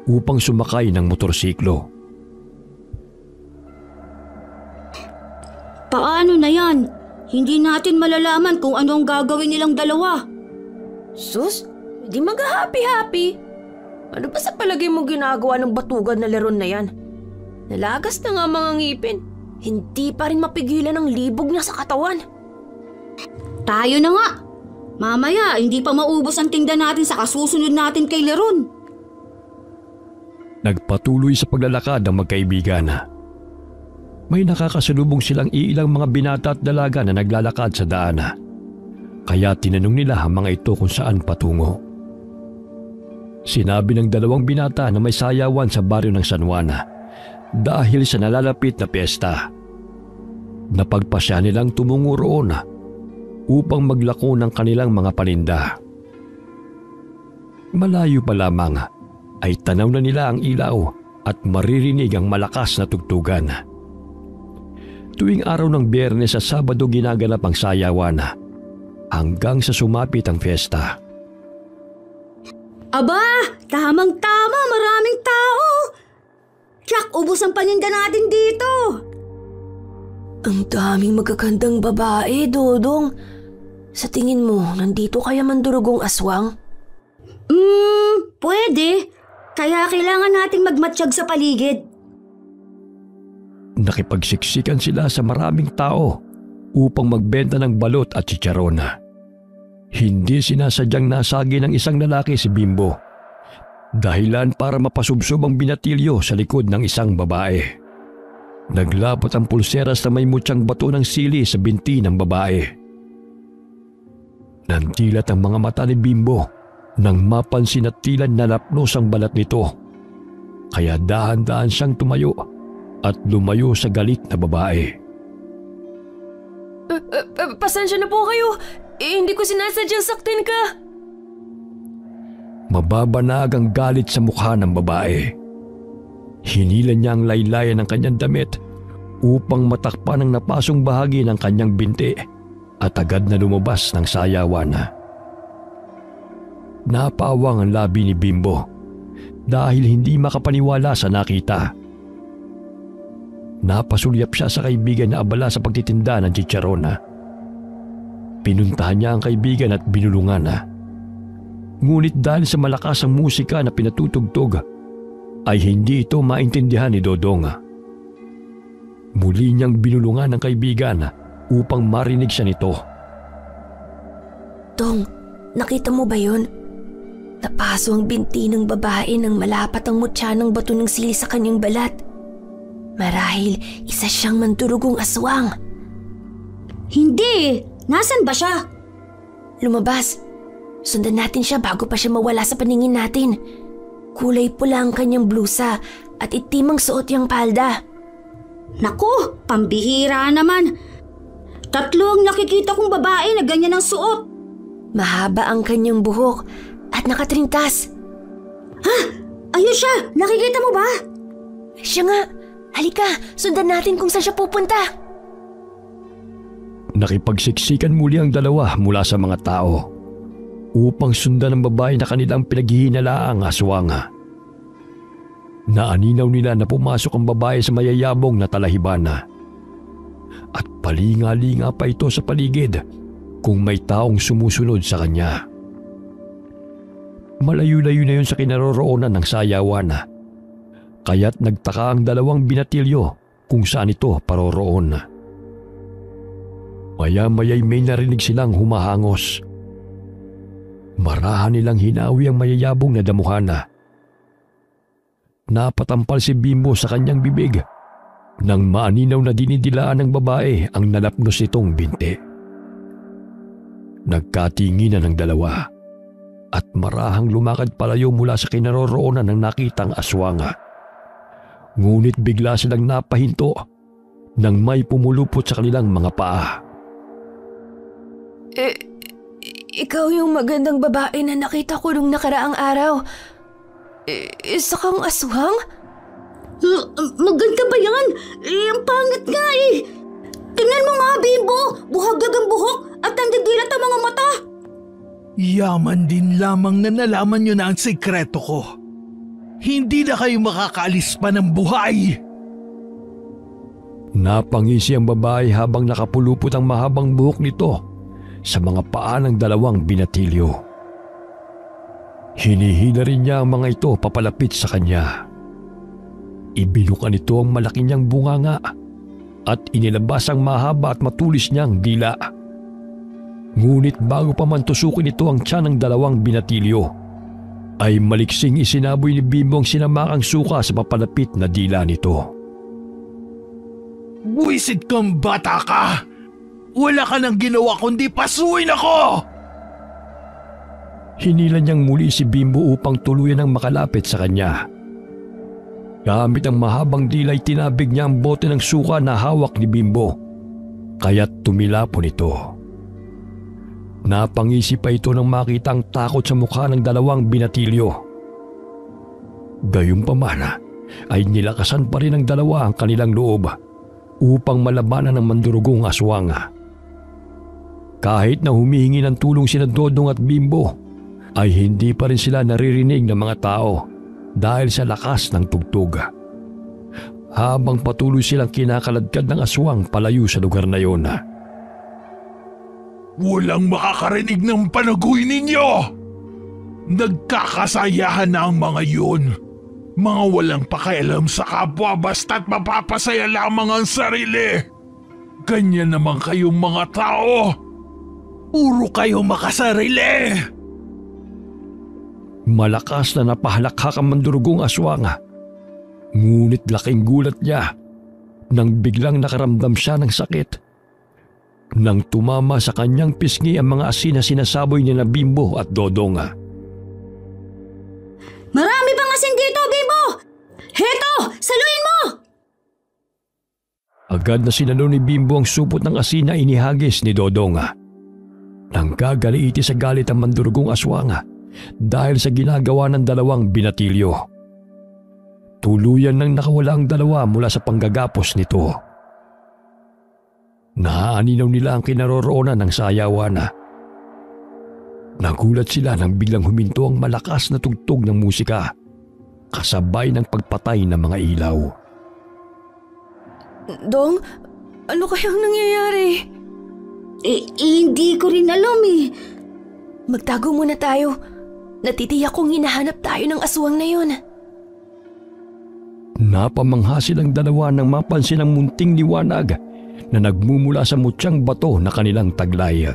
upang sumakay ng motorsiklo. Paano na yan? Hindi natin malalaman kung ano ang gagawin nilang 2. Sus, di mag-happy-happy. Ano ba sa palagay mo ginagawa ng batugan na Leron na yan? Nalagas na nga mga ngipin. Hindi pa rin mapigilan ang libog niya sa katawan. Tayo na nga. Mamaya, hindi pa maubos ang tinda natin sa kasusunod natin kay Leron. Nagpatuloy sa paglalakad ang magkaibigan. May nakakasalubong silang iilang mga binata at dalaga na naglalakad sa daan. Kaya tinanong nila ang mga ito kung saan patungo. Sinabi ng 2 binata na may sayawan sa baryo ng San Juan dahil sa nalalapit na piyesta. Napagpasya nilang tumungo roon upang maglako ng kanilang mga paninda. Malayo pa lamang ay tanaw na nila ang ilaw at maririnig ang malakas na tugtugan. Tuwing araw ng Biyernes sa Sabado ginaganap ang sayawan hanggang sa sumapit ang fiesta. Aba, tamang-tama, maraming tao. Tsak, ubos ang paninda natin dito. Ang daming magagandang babae, Dodong. Sa tingin mo, nandito kaya mandurugong aswang? Pwede. Kaya kailangan nating magmatsyag sa paligid. Nakipagsiksikan sila sa maraming tao upang magbenta ng balot at chicharon. Hindi sinasadyang nasagi ng isang lalaki si Bimbo. Dahilan para mapasubsob ang binatilyo sa likod ng isang babae. Naglapot ang pulseras na may mutyang bato ng sili sa binti ng babae. Nandilat ang mga mata ni Bimbo nang mapansin at tila nalapnos ang balat nito. Kaya dahan-dahan siyang tumayo at lumayo sa galit na babae. Pasensya na po kayo. Hindi ko sinasadyang saktin ka. Mababanag ang galit sa mukha ng babae. Hinila niya ang laylayan ng kanyang damit upang matakpan ang napasong bahagi ng kanyang binti at agad na lumabas ng sayawan. Napawang ang labi ni Bimbo dahil hindi makapaniwala sa nakita. Napasulyap siya sa kaibigan na abala sa pagtitinda ng chicharon. Pinuntahan niya ang kaibigan at binulungan. Ngunit dahil sa malakas ang musika na pinatutugtog, ay hindi ito maintindihan ni Dodong. Muli niyang binulungan ang kaibigan upang marinig siya nito. Dong, nakita mo ba yun? Napaso ang binti ng babae nang malapat ang mutya ng bato ng sili sa kanyang balat. Marahil isa siyang mandurugong aswang. Hindi! Nasaan ba siya? Lumabas. Sundan natin siya bago pa siya mawala sa paningin natin. Kulay pula ang kanyang blusa at itim ang suot niyang palda. Naku, pambihira naman. 3 ang nakikita kong babae na ganyan ang suot. Mahaba ang kanyang buhok at nakatrintas. Ha? Ayun siya! Nakikita mo ba? Siya nga. Halika, sundan natin kung saan siya pupunta. Nakipagsiksikan muli ang dalawa mula sa mga tao upang sundan ang babae na kanilang pinaghihinalaang aswang. Naaninaw nila na pumasok ang babae sa mayayabong na talahiban. At palinga-linga pa ito sa paligid kung may taong sumusunod sa kanya. Malayo-layo na yun sa kinaroroonan ng sayawan. Kaya't nagtaka ang dalawang binatilyo kung saan ito paroroon. Maya-maya'y may narinig silang humahangos. Marahan nilang hinawi ang mayayabong na damuhana. Napatampal si Bimbo sa kanyang bibig nang maaninaw na dinidilaan ng babae ang nalapnos nitong binti. Nagkatinginan ang dalawa at marahang lumakad palayo mula sa kinaroroonan ng nakitang aswang. Ngunit bigla silang napahinto nang may pumulupot sa kanilang mga paa. Ikaw yung magandang babae na nakita ko nung nakaraang araw. Isa kang aswang? Maganda ba yan? Ang pangit nga eh. Tingnan mo nga, Bimbo. Buhagag ang buhok at nandidilat ang mga mata. Yaman din lamang na nalaman nyo na ang sikreto ko. Hindi na kayo makakaalis pa ng buhay. Napangisi ang babae habang nakapulupot ang mahabang buhok nito sa mga paa ng dalawang binatilyo. Hinihila rin niya ang mga ito papalapit sa kanya. Ibinuka nito ang malaki niyang bunganga at inilabas ang mahaba at matulis niyang dila. Ngunit bago pa man tusukin ito ang tiyan ng dalawang binatilyo, ay maliksing isinaboy ni Bimbo ang sinamakang suka sa papalapit na dila nito. Buwisit kang bata ka! Wala ka nang ginawa kundi pasuin ako! Hinila niyang muli si Bimbo upang tuluyan ang makalapit sa kanya. Gamit ang mahabang dilay tinabig niya ang bote ng suka na hawak ni Bimbo, kaya't tumilapon ito. Napangisi pa ito nang makita ang takot sa mukha ng dalawang binatilyo. Gayunpaman ay nilakasan pa rin ng dalawa ang kanilang loob upang malabanan ng mandurugong aswang. Kahit na humihingi ng tulong sina Dodong at Bimbo, ay hindi pa rin sila naririnig ng mga tao dahil sa lakas ng tugtog. Habang patuloy silang kinakaladkad ng aswang palayo sa lugar na yon. Walang makakarinig ng panagoy ninyo! Nagkakasayahan na ang mga yun. Mga walang pakialam sa kapwa basta't mapapasaya lamang ang sarili. Ganyan naman kayong mga tao. Puro kayo makasarili. Malakas na napahalakhak ang mandurugong aswang. Ngunit laking gulat niya nang biglang nakaramdam siya ng sakit. Nang tumama sa kanyang pisngi ang mga asin na sinasaboy ni na Bimbo at Dodong. Marami pang asin dito, Bimbo! Heto! Saluin mo! Agad na sinalo ni Bimbo ang supot ng asin na inihagis ni Dodong. Nang gagaliiti sa galit ang mandurugong aswang dahil sa ginagawa ng dalawang binatilyo. Tuluyan nang nakawala ang dalawa mula sa panggagapos nito. Naaaninaw nila ang kinaroroonan ng sayawan. Nagulat sila nang biglang huminto ang malakas na tugtog ng musika, kasabay ng pagpatay ng mga ilaw. Dong, ano kayang nangyayari? Hindi ko rin alam eh. Magtago muna tayo. Natitiyak kong hinahanap tayo ng aswang na yun. Napamangha silang dalawa nang mapansin ang munting liwanag na nagmumula sa mutyang bato na kanilang taglay.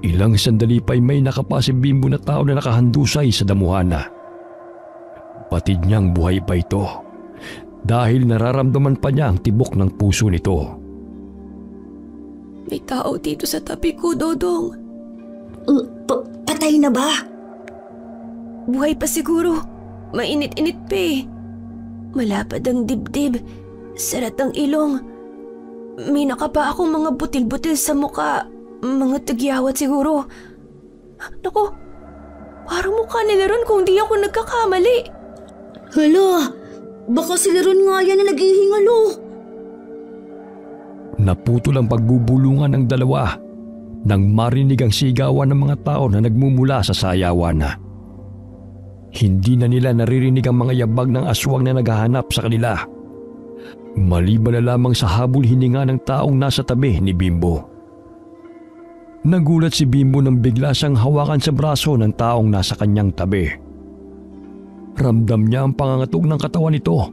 Ilang sandali pa'y may nakapa si Bimbo na tao na nakahandusay sa damuhan. Batid niyang buhay pa ito dahil nararamdaman pa niya ang tibok ng puso nito. May tao dito sa tabi ko, Dodong. Patay na ba? Buhay pa siguro. Mainit-init pa eh. Malapad ang dibdib. Sarat ang ilong. May nakapa akong mga butil-butil sa muka. Mga tagyawat siguro. Naku, parang mukha nila ron kung di ako nagkakamali. Hala, baka sila ron nga yan na naghihingalo. Naputol ang pagbubulungan ng dalawa nang marinig ang sigawan ng mga tao na nagmumula sa sayawan. Hindi na nila naririnig ang mga yabag ng aswang na naghahanap sa kanila. Maliban na lamang sa habol hininga ng taong nasa tabi ni Bimbo. Nagulat si Bimbo nang bigla siyang hawakan sa braso ng taong nasa kanyang tabi. Ramdam niya ang pangangatog ng katawan nito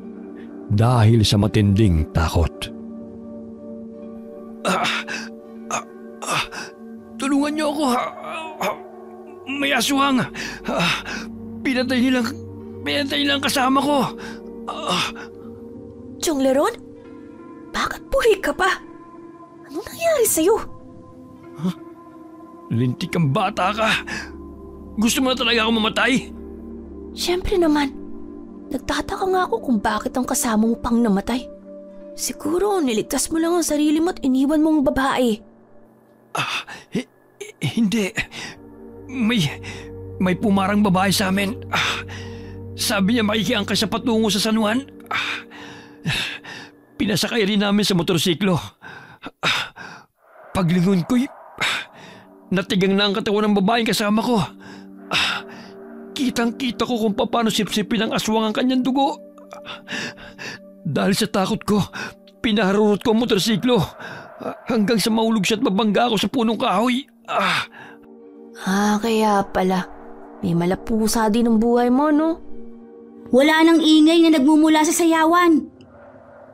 dahil sa matinding takot. Tulungan niyo ako. May aswang. Pinatay nilang kasama ko. Chongleron? Bakit buhay ka pa? Anong nangyari sa'yo? Lintik kang bata ka. Gusto mo na talaga ako mamatay? Siyempre naman. Nagtataka nga ako kung bakit ang kasama mo pang namatay. Siguro niligtas mo lang ang sarili mo at iniwan mong babae. Hindi. May pumarang babae sa amin. Sabi niya makikiangkas sa patungo sa San Juan. Pinasakay rin namin sa motorsiklo. Paglingon ko'y natigang na ang katawan ng babaeng kasama ko. Kitang-kita ko kung paano sipsipin ng aswang ang kanyang dugo. Dahil sa takot ko, pinaharurot ko ang motorsiklo hanggang sa mahulog siya at mabangga ako sa punong kahoy. Kaya pala. May malapusa din ang buhay mo, no? Wala nang ingay na nagmumula sa sayawan.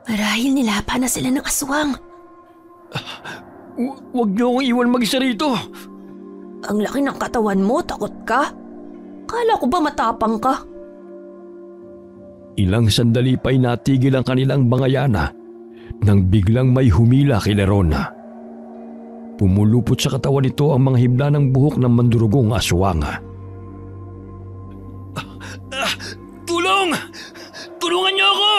Marahil nilapa na sila ng aswang. Huwag niyo akong iwan mag-isa rito. Ang laki ng katawan mo, takot ka? Kala ko ba matapang ka? Ilang sandali pa'y natigil ang kanilang bangayana nang biglang may humila kay Lerona. Pumulupot sa katawan nito ang mga hibla ng buhok ng mandurugong aswang. Tulong! Tulungan niyo ako!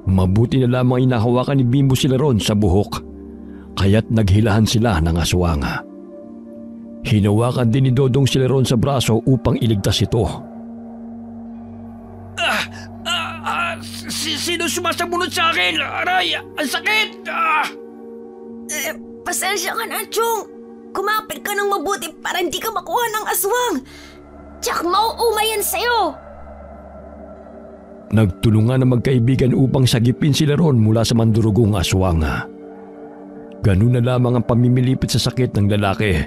Mabuti na lamang inahawakan ni Bimbo si Leron sa buhok, kaya't naghilahan sila ng aswang. Hinawakan din ni Dodong si Leron sa braso upang iligtas ito. Sino sumasabunod sa akin? Aray! Ang sakit! Pasensya ka na, Chong. Kumapit ka ng mabuti para hindi ka makuha ng aswang. Tsak mauuma yan sa'yo. Nagtulungan ang magkaibigan upang sagipin si Leron mula sa mandurugong aswang. Ganun na lamang ang pamimilipit sa sakit ng lalaki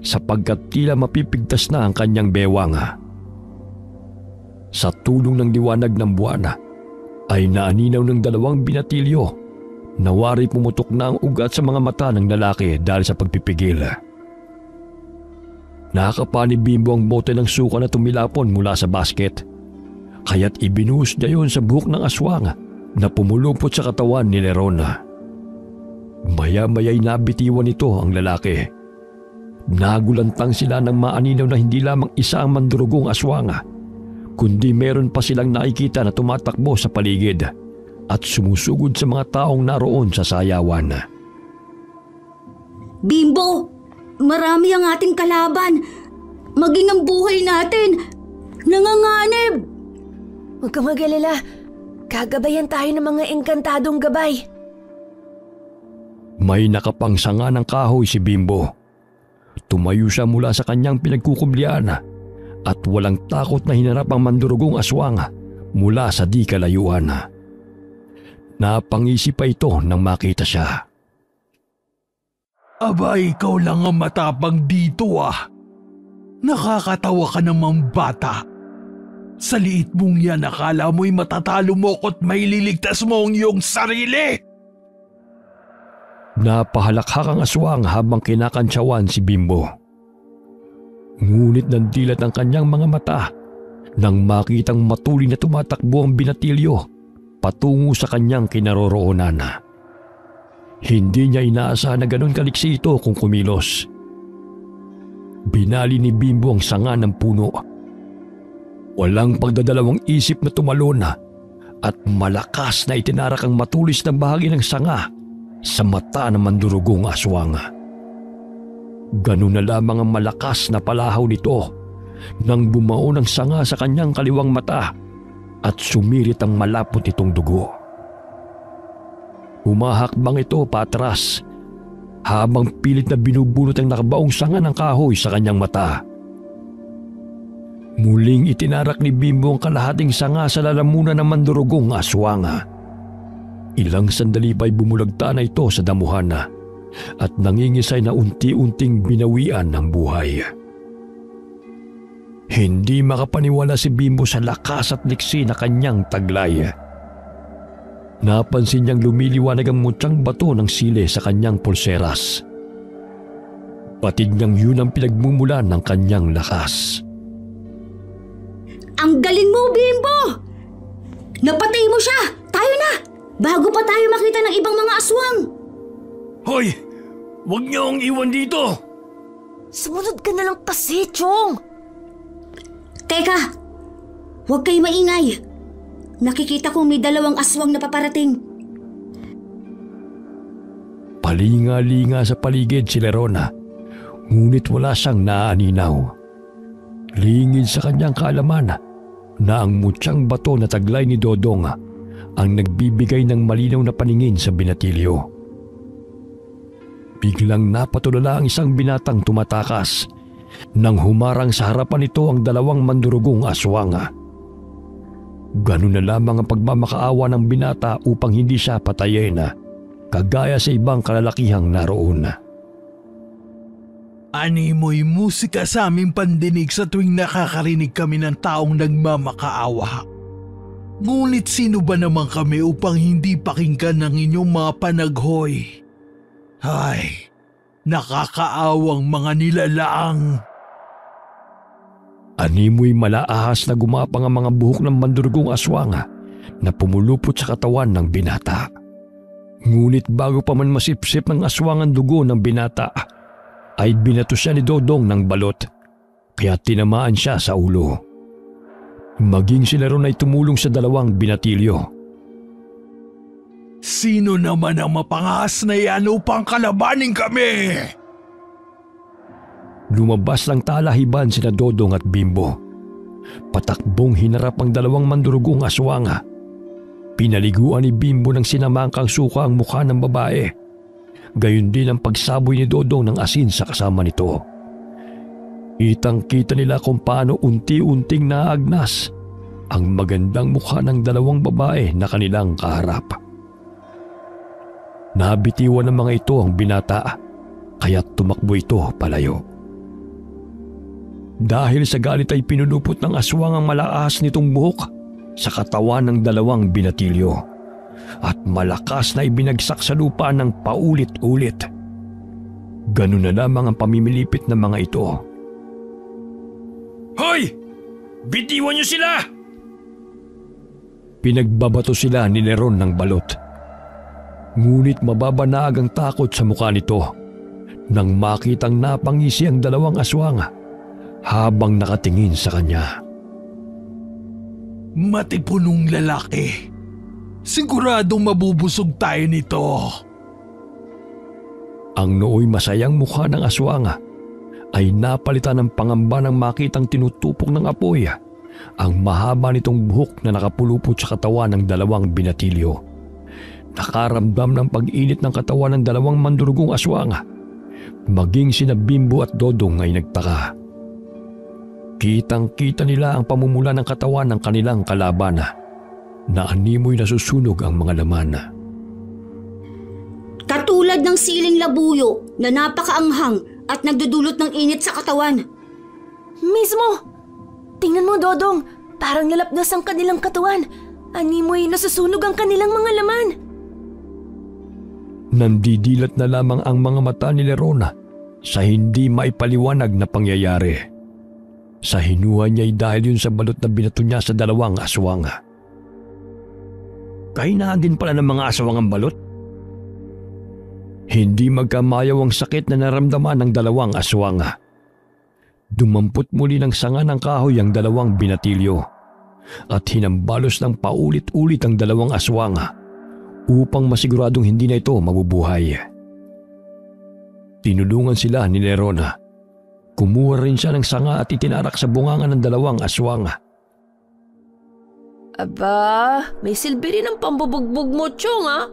sapagkat tila mapipigtas na ang kanyang bewang. Sa tulong ng liwanag ng buwan ay naaninaw ng dalawang binatilyo na wari pumutok na ang ugat sa mga mata ng lalaki dahil sa pagpipigil. Nakakapa ni Bimbo ang bote ng suka na tumilapon mula sa basket, kaya't ibinuhos niya yun sa buhok ng aswang na pumulupot sa katawan ni Lerona. Maya-maya'y nabitiwan nito ang lalaki. Nagulantang sila ng maaninaw na hindi lamang isa ang mandurugong aswang, kundi meron pa silang nakikita na tumatakbo sa paligid at sumusugod sa mga taong naroon sa sayawan. Bimbo, marami ang ating kalaban. Maging ang buhay natin nanganganib. Huwag kang mag-alala. Gagabayan tayo ng mga engkantadong gabay. May nakapang sanga ng kahoy si Bimbo. Tumayo siya mula sa kanyang pinagkukublian at walang takot na hinarap ang mandurugong aswang mula sa di kalayuan. Napangisi pa ito nang makita siya. Aba, ikaw lang ang matapang dito ah. Nakakatawa ka namang bata. Sa liit mong yan, akala mo'y matatalo mo ko't maililigtas mo ang iyong sarili. Napahalakhak ang aswang habang kinakantsawan si Bimbo. Ngunit nandilat ang kanyang mga mata nang makitang matuloy na tumatakbo ang binatilyo patungo sa kanyang kinaroroonan. Hindi niya inaasahan na ganun kaliksi ito kung kumilos. Binali ni Bimbo ang sanga ng puno. Walang pagdadalawang isip na tumalon at malakas na itinarak ang matulis na bahagi ng sanga sa mata ng mandurugong aswang. Ganun na lamang ang malakas na palahaw nito nang bumao ng sanga sa kanyang kaliwang mata at sumirit ang malapot nitong dugo. Humahakbang ito patras habang pilit na binubunot ang nakabaong sanga ng kahoy sa kanyang mata. Muling itinarak ni Bimbo ang kalahating sanga sa lalamunan ng mandurugong aswang. Ilang sandali pa'y bumulagta na ito sa damuhan at nangingisay na unti-unting binawian ng buhay. Hindi makapaniwala si Bimbo sa lakas at liksi na kanyang taglay. Napansin niyang lumiliwanag ang mutyang bato ng sile sa kanyang pulseras. Patid niyang yun ang pinagmumulan ng kanyang lakas. Ang galing mo, Bimbo! Napatay mo siya! Tayo na! Bago pa tayo makita ng ibang mga aswang! Hoy! Huwag niyo akong iwan dito! Sumunod ka na lang kasi, Chong! Teka! Huwag kayo maingay! Nakikita kong may 2 aswang na paparating. Palinga-linga sa paligid si Lerona, ngunit wala siyang naaaninaw. Lingid sa kanyang kaalaman na ang mutyang bato na taglay ni Dodong ang nagbibigay ng malinaw na paningin sa binatilyo. Biglang napatulala ang isang binatang tumatakas nang humarang sa harapan nito ang 2 mandurugong aswang. Ganun na lamang ang pagmamakaawa ng binata upang hindi siya patayin, kagaya sa ibang kalalakihang naroon. Ani mo'y musika sa aming pandinig sa tuwing nakakarinig kami ng taong nagmamakaawa. Ngunit sino ba naman kami upang hindi pakinggan ng inyong mga panaghoy? Ay, nakakaawang mga nilalang. Animoy malaahas na gumapang ang mga buhok ng mandurugong aswang na pumulupot sa katawan ng binata. Ngunit bago pa man masipsip ng aswang ang dugo ng binata, ay binato siya ni Dodong ng balot, kaya tinamaan siya sa ulo. Maging sila ron ay tumulong sa 2 binatilyo. Sino naman ang mapangahas na yan upang kalabanin kami? Lumabas ng talahiban sina Dodong at Bimbo. Patakbong hinarap ang 2 mandurugong aswang. Pinaliguan ni Bimbo ng sinamangkang suka ang mukha ng babae. Gayon din ang pagsaboy ni Dodong ng asin sa kasama nito. Kitang-kita nila kung paano unti-unting naagnas ang magandang mukha ng 2 babae na kanilang kaharap. Nabitiwan ng mga ito ang binata, kaya tumakbo ito palayo. Dahil sa galit ay pinulupot ng aswang ang malakas nitong buhok sa katawan ng 2 binatilyo at malakas na ibinagsak sa lupa ng paulit-ulit. Ganun na lamang ang pamimilipit ng mga ito. Hoy! Bitiwan niyo sila! Pinagbabato sila ni Neron ng balot. Ngunit mababanag ang takot sa mukha nito nang makitang napangisi ang 2 aswang habang nakatingin sa kanya. Matipunong lalaki. Siguradong mabubusog tayo nito. Ang nooy masayang mukha ng aswang ay napalitan ng pangamba ng makitang tinutupok ng apoy ang mahaba nitong buhok na nakapulupot sa katawan ng 2 binatilyo. nakaramdam ng pag-init ng katawan ng dalawang mandurugong aswang. Maging sina Bimbo at Dodong ay nagtaka. Kitang-kita nila ang pamumula ng katawan ng kanilang kalaban na animoy nasusunog ang mga laman. Katulad ng siling labuyo na napakaanghang at nagdudulot ng init sa katawan. Mismo! Tingnan mo, Dodong. Parang lalapdas ang kanilang katawan. Animoy nasusunog ang kanilang mga laman. Nandidilat na lamang ang mga mata ni Lerona sa hindi maipaliwanag na pangyayari. Sa hinuha niya ay dahil yun sa balot na binato niya sa dalawang aswang. Kahinaan din pala ng mga aswang ang balot? Hindi magkamayaw ang sakit na naramdaman ng dalawang aswang. Dumampot muli ng sanga ng kahoy ang dalawang binatilyo at hinambalos ng paulit-ulit ang dalawang aswang upang masiguradong hindi na ito mabubuhay. Tinulungan sila ni Lerona. Kumuha rin siya ng sanga at itinarak sa bungangan ng dalawang aswang. Aba, may silbi rin ang pambubugbog mo, Chong, ha?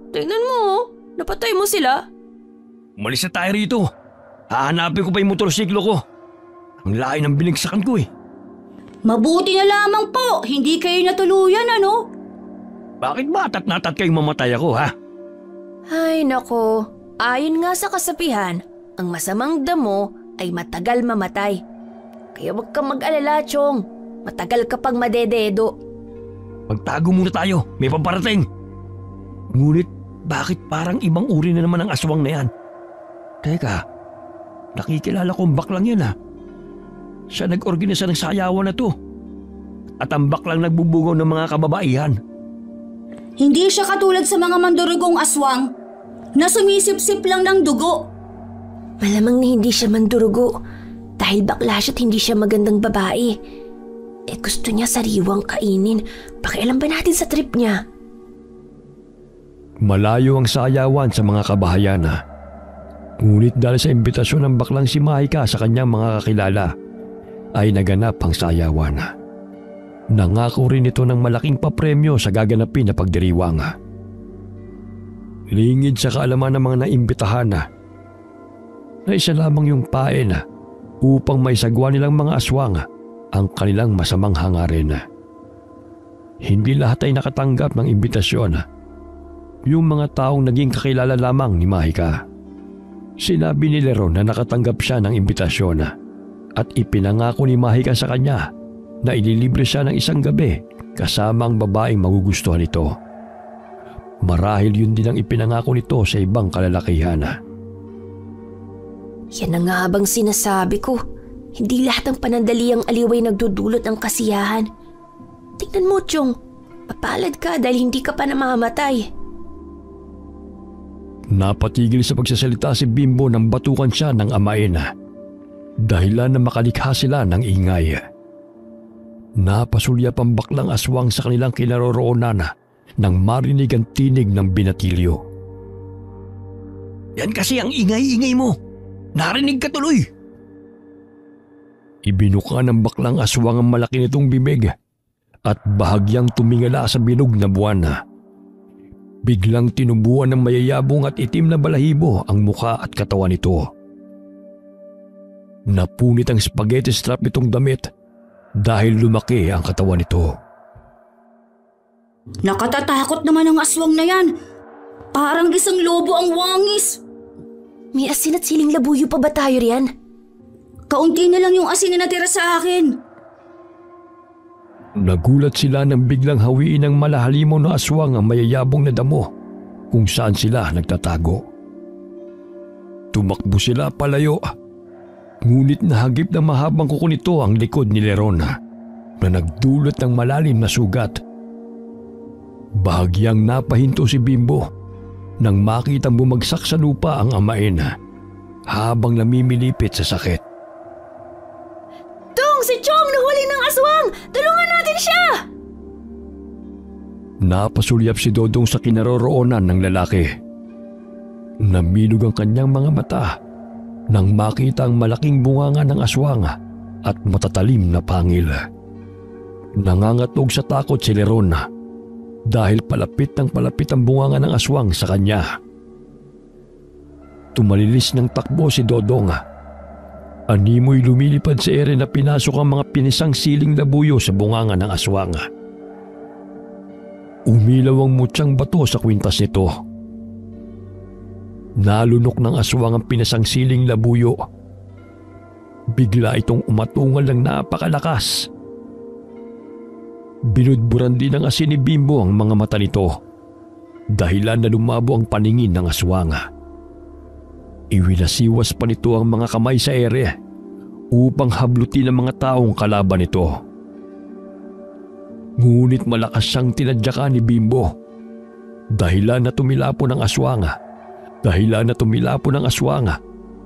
Tingnan mo, napatay mo sila. Umalis na tayo rito. Hahanapin ko pa yung motorsiklo ko. Ang layo ng binigsakan ko eh. Mabuti na lamang po, hindi kayo natuluyan, ano? Bakit ba natat kayong mamatay ako, ha? Ay, nako. Ayon nga sa kasabihan, ang masamang damo ay matagal mamatay. Kaya huwag kang mag-alala, Chong. Matagal ka pang madededo. Magtago muna tayo, may paparating. Ngunit bakit parang ibang uri na naman ang aswang na yan? Teka, nakikilala kong baklang yan, ha? Siya nag-organisa ng sayawan na to. At ang baklang nagbubugaw ng mga kababaihan. Hindi siya katulad sa mga mandurugong aswang na sumisip-sip lang ng dugo. Malamang na hindi siya mandurugo dahil bakla siya at hindi siya magandang babae. Gusto niya sariwang kainin. Pakialam ba natin sa trip niya? Malayo ang sayawan sa mga kabahayan. Ngunit dahil sa imbitasyon ng baklang si Mahika sa kanyang mga kakilala, ay naganap ang sayawan. Nangako rin ito ng malaking papremyo sa gaganapin na pagdiriwang. Lingid sa kaalaman ng mga naimbitahan na isa lamang yung pain upang may sagwa nilang mga aswang ang kanilang masamang hangarin. Hindi lahat ay nakatanggap ng imbitasyon. Yung mga taong naging kakilala lamang ni Mahika. Sinabi ni Leron na nakatanggap siya ng imbitasyon at ipinangako ni Mahika sa kanya na ililibre siya ng isang gabi kasama ang babaeng magugustuhan nito. Marahil yun din ang ipinangako nito sa ibang kalalakihan. Yan na nga bang sinasabi ko. Hindi lahat ng panandaliang aliway nagdudulot ng kasiyahan. Tingnan mo, Chong. Papalad ka dahil hindi ka pa namamatay. Napatigil sa pagsasalita si Bimbo nang batukan siya ng amain. Dahilan na makalikha sila ng ingay. Napasulyap ang baklang aswang sa kanilang kinaroroonan nang marinig ang tinig ng binatilyo. Yan kasi ang ingay-ingay mo. Narinig ka tuloy. Ibinuka ng baklang aswang ang malaki nitong bibig at bahagyang tumingala sa binog na buwan. Biglang tinubuan ng mayayabong at itim na balahibo ang muka at katawan nito. Napunit ang spaghetti strap nitong damit dahil lumaki ang katawan nito. Nakatatakot naman ang aswang na yan. Parang isang lobo ang wangis. May asin at siling labuyo pa ba tayo riyan? Kaunti na lang yung asin na natira sa akin. Nagulat sila nang biglang hawiin ng malahalimaw na aswang ang mayayabong na damo kung saan sila nagtatago. Tumakbo sila palayo. Ngunit nahagip ng mahabang kuko nito ang likod ni Lerona na nagdulot ng malalim na sugat. Bahagyang napahinto si Bimbo nang makitang bumagsak sa lupa ang amain habang namimilipit sa sakit. Tong, si Chong nahuli ng aswang! Tulungan natin siya! Napasulyap si Dodong sa kinaroroonan ng lalaki. Naminog ang kanyang mga mata nang makita ang malaking bunganga ng aswang at matatalim na pangil. Nangangatog sa takot si Leron. dahil palapit ng palapit ang bunganga ng aswang sa kanya. Tumalilis ng takbo si Dodong. Animoy lumilipad sa ere na pinasok ang mga pinisang siling labuyo sa bunganga ng aswang. Umilaw ang mutyang bato sa kwintas nito. Nalunok ng aswang ang pinasang siling labuyo. Bigla itong umatungal ng napakalakas. Binudburan din ng asin ni Bimbo ang mga mata nito, dahilan na lumabo ang paningin ng aswang. Iwinasiwas pa nito ang mga kamay sa ere upang hablutin ang mga taong kalaban nito. Ngunit malakas siyang tinadyakan ni Bimbo, dahilan na tumilapo ng aswang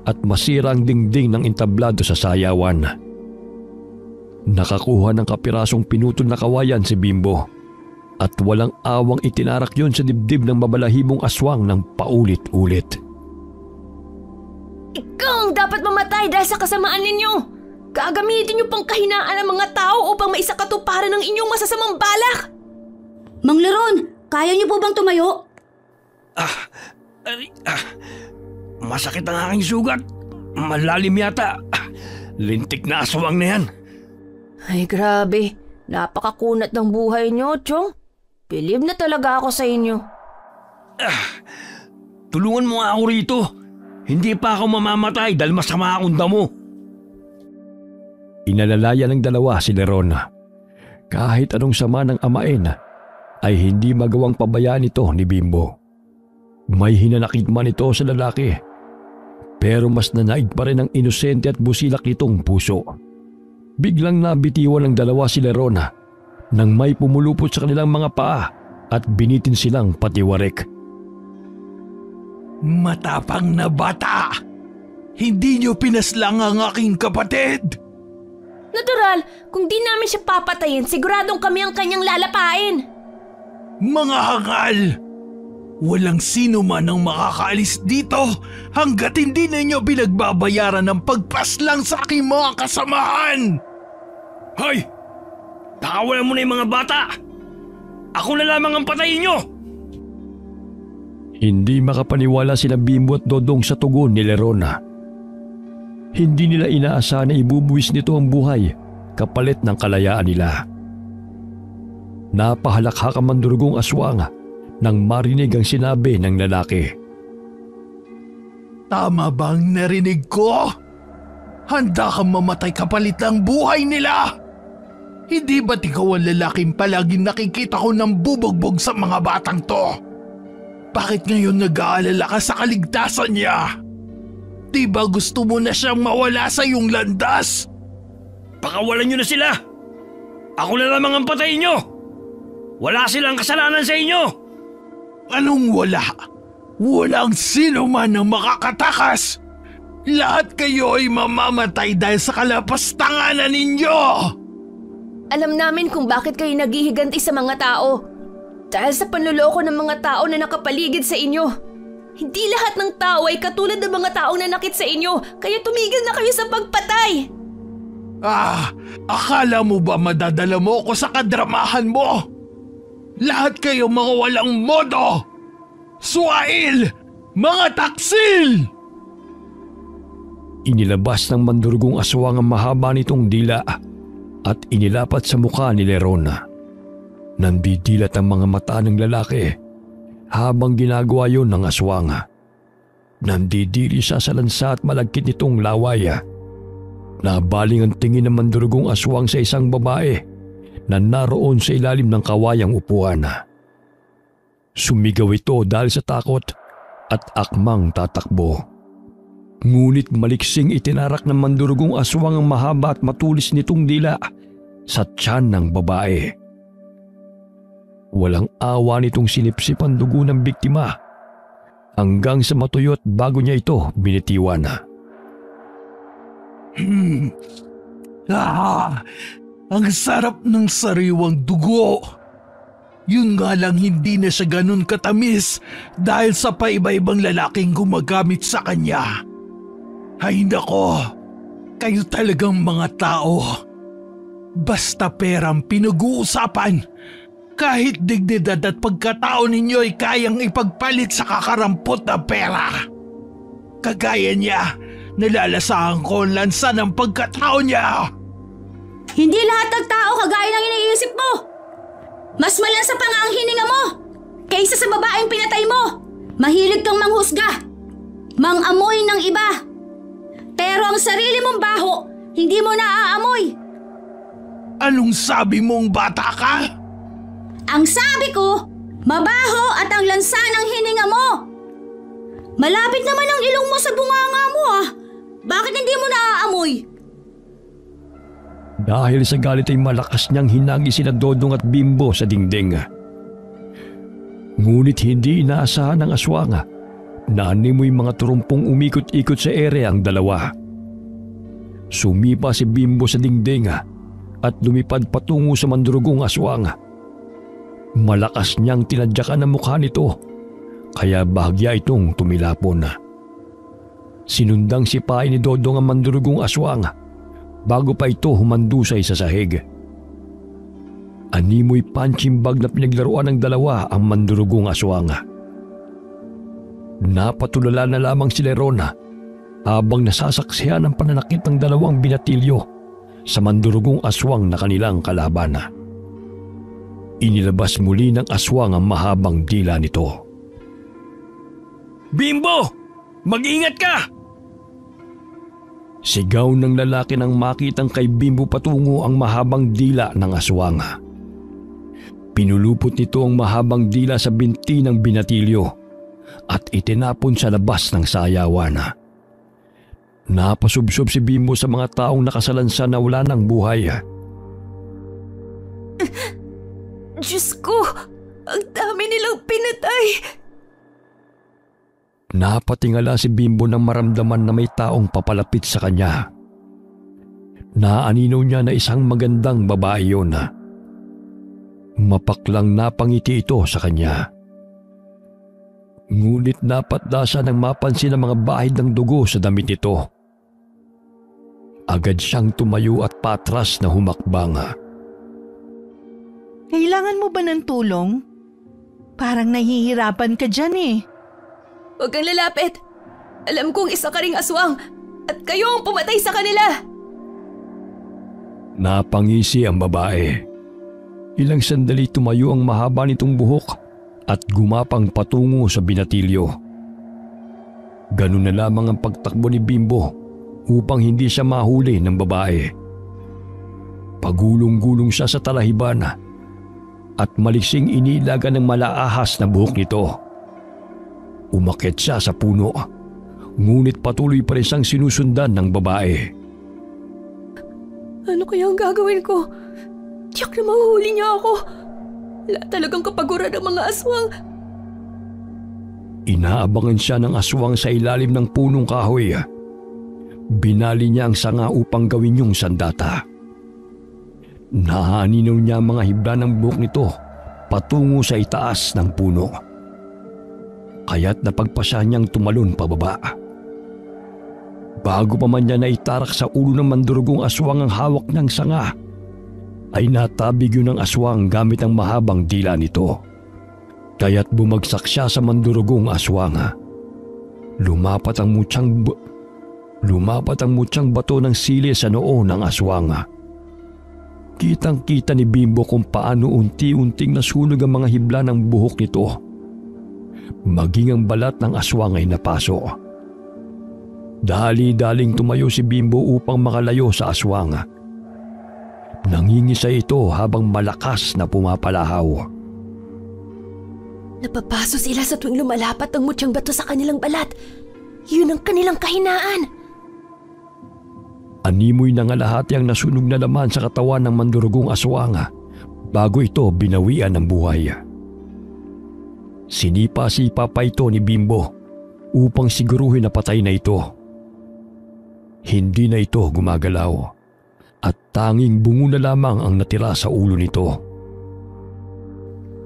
at masira ang dingding ng entablado sa sayawan. Nakakuha ng kapirasong pinutol na kawayan si Bimbo at walang awang itinarak yon sa dibdib ng mabalahibong aswang ng paulit-ulit. Ikaw ang dapat mamatay dahil sa kasamaan ninyo! Gagamitin niyo pang kahinaan ng mga tao upang maisakatuparan ng inyong masasamang balak! Mang Leron, kaya niyo po bang tumayo? Masakit ang aking sugat. Malalim yata. Lintik na aswang na yan. Ay grabe, napakakunat ng buhay niyo, Chong. Bilib na talaga ako sa inyo. Tulungan mo nga ako rito. Hindi pa ako mamamatay dahil masama akong damo. Inalalaya ng dalawa si Leron. Kahit anong sama ng amain ay hindi magawang pabayaan ito ni Bimbo. May hinanakit man ito sa lalaki, pero mas nanaig pa rin ang inosente at busilak nitong puso. Biglang nabitiwan ng dalawa si Leron nang may pumulupot sa kanilang mga paa at binitin silang patiwarik. Matapang na bata! Hindi niyo pinaslang ang aking kapatid! Natural, kung di namin siya papatayin, siguradong kami ang kanyang lalapain. Mga hangal! Walang sino man ang makakaalis dito hanggat hindi ninyo binagbabayaran ng pagpaslang sa aking mga kasamahan! Hoy! Pakawalan mo na yung mga bata! Ako na lamang ang patayin nyo! Hindi makapaniwala sina Bimbo at Dodong sa tugon ni Leron. Hindi nila inaasahan na ibubuwis nito ang buhay kapalit ng kalayaan nila. Napahalakhak ang mandurugong aswang nang marinig ang sinabi ng lalaki. Tama bang narinig ko? Handa kang mamatay kapalit ng buhay nila? Hindi ba't ikaw ang lalaking palaging nakikita ko ng bubugbog sa mga batang to? Bakit ngayon nag-aalala ka sa kaligtasan niya? Di ba gusto mo na siyang mawala sa iyong landas? Pakawalan nyo na sila! Ako na lamang ang patayin nyo! Wala silang kasalanan sa inyo! Anong wala? Walang sino man ang makakatakas! Lahat kayo ay mamamatay dahil sa kalapastanganan ninyo! Alam namin kung bakit kayo naghihiganti sa mga tao. Dahil sa panluloko ng mga tao na nakapaligid sa inyo. Hindi lahat ng tao ay katulad ng mga taong nanakit sa inyo, kaya tumigil na kayo sa pagpatay! Akala mo ba madadala mo ko sa kadramahan mo? Lahat kayo mga walang modo! Suwail! Mga taksil! Inilabas ng mandurugong aswang ang mahaba nitong dila at inilapat sa mukha ni Leron. Nandidilat ang mga mata ng lalaki habang ginagawa yon ng aswang. Nandidiri siya sa lansa at malagkit nitong laway. Nabaling ang tingin ng mandurugong aswang sa isang babae na naroon sa ilalim ng kawayang upuan. Sumigaw ito dahil sa takot at akmang tatakbo. Ngunit maliksing itinarak ng mandurugong aswang ang mahaba at matulis nitong dila sa tiyan ng babae. Walang awa nitong sinipsip ang dugo ng biktima hanggang sa matuyot bago niya ito binitiwan. Ang sarap ng sariwang dugo. Yun nga lang hindi na siya ganun katamis dahil sa paiba-ibang lalaking gumagamit sa kanya. Ay nako, kayo talagang mga tao. Basta perang pinag-uusapan, Kahit dignidad at pagkatao ninyo ay kayang ipagpalit sa kakarampot na pera. Kagaya niya, nalalasahan ko ang lansa ng pagkatao niya. Hindi lahat ng tao kagaya ng iniisip mo. Mas malansa pa nga ang hininga mo kaysa sa babaeng pinatay mo. Mahilig kang manghusga, mangamoy ng iba. Pero ang sarili mong baho, hindi mo naaamoy. Anong sabi mong bata ka? Ang sabi ko, mabaho at ang lansa ng hininga mo. Malapit naman ang ilong mo sa bunganga mo ah. Bakit hindi mo naaamoy? Dahil sa galit ay malakas niyang hinagi sina Dodong at Bimbo sa dingding. Ngunit hindi inaasahan ng aswang na animoy mga turumpong umikot-ikot sa ere ang dalawa. Sumipa si Bimbo sa dingding at lumipad patungo sa mandurugong aswang. Malakas niyang tinadyakan ang mukha nito, kaya bahagya itong tumilapon. Sinundang sipain ni Dodong ang mandurugong aswang bago pa ito humandusay sa sahig. Animoy punching bag na pinaglaruan ng dalawa ang mandurugong aswang. Napatulala na lamang si Lerona habang nasasaksihan ang pananakit ng dalawang binatilyo sa mandurugong aswang na kanilang kalaban. Inilabas muli ng aswang ang mahabang dila nito. Bimbo! Mag-ingat ka! Sigaw ng lalaki nang makitang kay Bimbo patungo ang mahabang dila ng aswang. Pinulupot nito ang mahabang dila sa binti ng binatilyo at itinapon sa labas ng sayawan. Napasubsob si Bimbo sa mga taong nakasalansa na wala ng buhay. Diyos ko, ang dami nilang pinatay. Napatingala si Bimbo nang maramdaman na may taong papalapit sa kanya. Naaninaw niya na isang magandang babae yun. Mapaklang napangiti ito sa kanya. Ngunit napatda siya nang mapansin ang mga bahid ng dugo sa damit nito. Agad siyang tumayo at patras na humakbang. Kailangan mo ba ng tulong? Parang nahihirapan ka dyan eh. Huwag kang lalapit. Alam kong isa ka ring aswang at kayo ang pumatay sa kanila. Napangisi ang babae. Ilang sandali tumayo ang mahaba nitong buhok at gumapang patungo sa binatilyo. Ganun na lamang ang pagtakbo ni Bimbo upang hindi siya mahuli ng babae. Pagulong-gulong siya sa talahiban at maliksing inilagan ng malaahas na buhok nito. Umakyat siya sa puno, ngunit patuloy pa rin siyang sinusundan ng babae. Ano kaya ang gagawin ko? Tiyak na mahuhuli niya ako. Wala talagang kapaguran ng mga aswang. Inaabangan siya ng aswang sa ilalim ng punong kahoy. Binali niya ang sanga upang gawin yung sandata. Nahaninaw niya ang mga hibla ng buhok nito patungo sa itaas ng puno. Kaya't napagpasya niyang tumalon pababa. Bago pa man niya naitarak sa ulo ng mandurugong aswang ang hawak ng sanga, ay natabig yun ng aswang gamit ang mahabang dila nito. Kaya't bumagsak siya sa mandurugong aswang. Lumapat ang mutyang bato ng sili sa noo ng aswang. Kitang-kita ni Bimbo kung paano unti-unting nasunog ang mga hibla ng buhok nito. Maging ang balat ng aswang ay napaso. Dali-daling tumayo si Bimbo upang makalayo sa aswang. Nangingisay ito habang malakas na pumapalahaw. Napapaso sila sa tuwing lumalapat ang mutyang bato sa kanilang balat. Yun ang kanilang kahinaan. Animoy na nga lahat ang nasunog na laman sa katawan ng mandurugong aswang bago ito binawian ng buhay. Sinipa-sipa pa ito ni Bimbo upang siguruhin na patay na ito. Hindi na ito gumagalaw at tanging bungo na lamang ang natira sa ulo nito.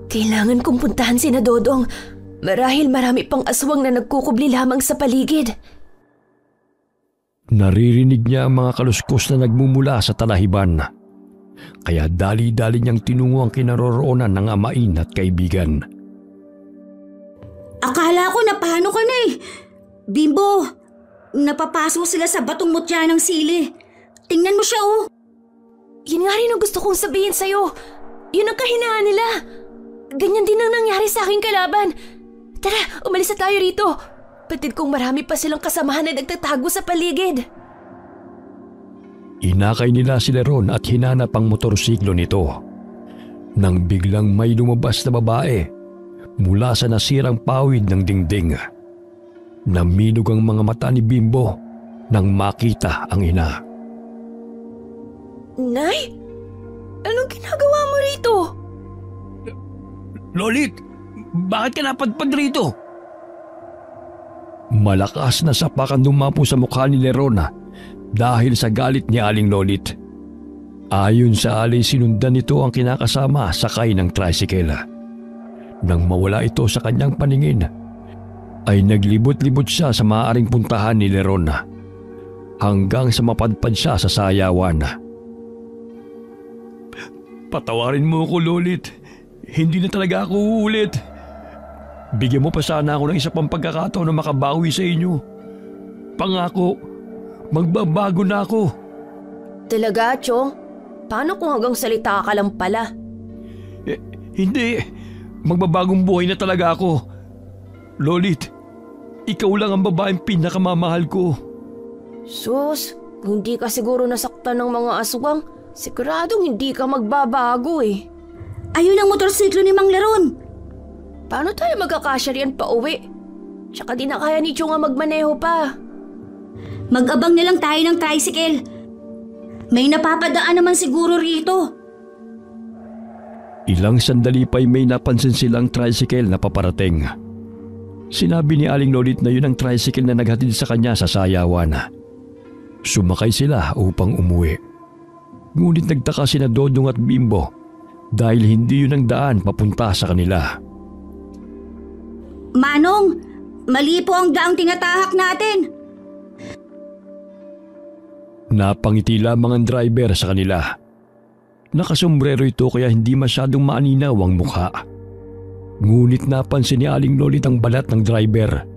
Kailangan kong puntahan sina Dodong. Marahil marami pang aswang na nagkukubli lamang sa paligid. Naririnig niya ang mga kaluskos na nagmumula sa talahiban. kaya dali-dali niyang tinungo ang kinaroroonan ng amain at kaibigan. Akala ko napano ka na eh. Bimbo, napapasok sila sa batong mutya ng sili. Tingnan mo siya oh. Yun nga rin ang gusto kong sabihin sa'yo. Yun ang kahinaan nila. Ganyan din ang nangyari sa aking kalaban. Tara, umalis na tayo rito. Patid kong marami pa silang kasamahan na nagtatago sa paligid. Inakay nila si Leron at hinanap ang motorsiklo nito. Nang biglang may lumabas na babae mula sa nasirang pawid ng dingding. Naminog ang mga mata ni Bimbo nang makita ang ina. Nay? Anong ginagawa mo rito? Lolit, bakit ka napadpad rito? Malakas na sapakan dumapo sa mukha ni Lerona dahil sa galit ni Aling Lolit. Ayon sa alay sinundan nito ang kinakasama sakay ng tricycle. Nang mawala ito sa kanyang paningin, ay naglibot-libot siya sa maaaring puntahan ni Lerona hanggang sa mapadpad siya sa sayawan. Patawarin mo ako, Lolit. Hindi na talaga ako uulit. Bigyan mo pa sana ako ng isa pang pagkakataon na makabawi sa inyo. Pangako, magbabago na ako. Talaga, Chong? Paano kung hanggang salita ka lang pala? Hindi. Magbabagong buhay na talaga ako. Lolit, ikaw lang ang babaeng pinakamamahal ko. Sus, kung hindi ka siguro nasaktan ng mga aswang, siguradong hindi ka magbabago eh. Ayun ang motorsiklo ni Mang Leron. Paano tayo magkakasya riyan pa uwi? Tsaka di na kaya ni Chong magmaneho pa. Mag-abang na lang tayo ng tricycle. May napapadaan naman siguro rito. Ilang sandali pa'y may napansin silang tricycle na paparating. Sinabi ni Aling Lolit na yun ang tricycle na naghatid sa kanya sa sayawan. Sumakay sila upang umuwi. Ngunit nagtaka sina Dodong at Bimbo dahil hindi yun ang daan papunta sa kanila. Manong, mali po ang daang tinatahak natin. Napangiti lamang ang driver sa kanila. Nakasombrero ito kaya hindi masyadong maaninaw ang mukha. Ngunit napansin ni Aling Lolit ang balat ng driver.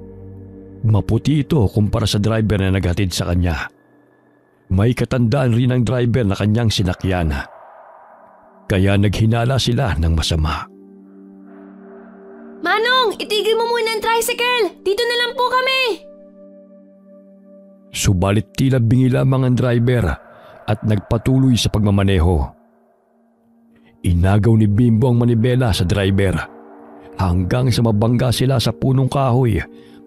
Maputi ito kumpara sa driver na naghatid sa kanya. May katandaan rin ang driver na kanyang sinakyan. Kaya naghinala sila ng masama. Manong, itigil mo muna ang tricycle! Dito na lang po kami! Subalit tila bingi lamang ang driver at nagpatuloy sa pagmamaneho. Inagaw ni Bimbo ang manibela sa driver hanggang sa mabangga sila sa punong kahoy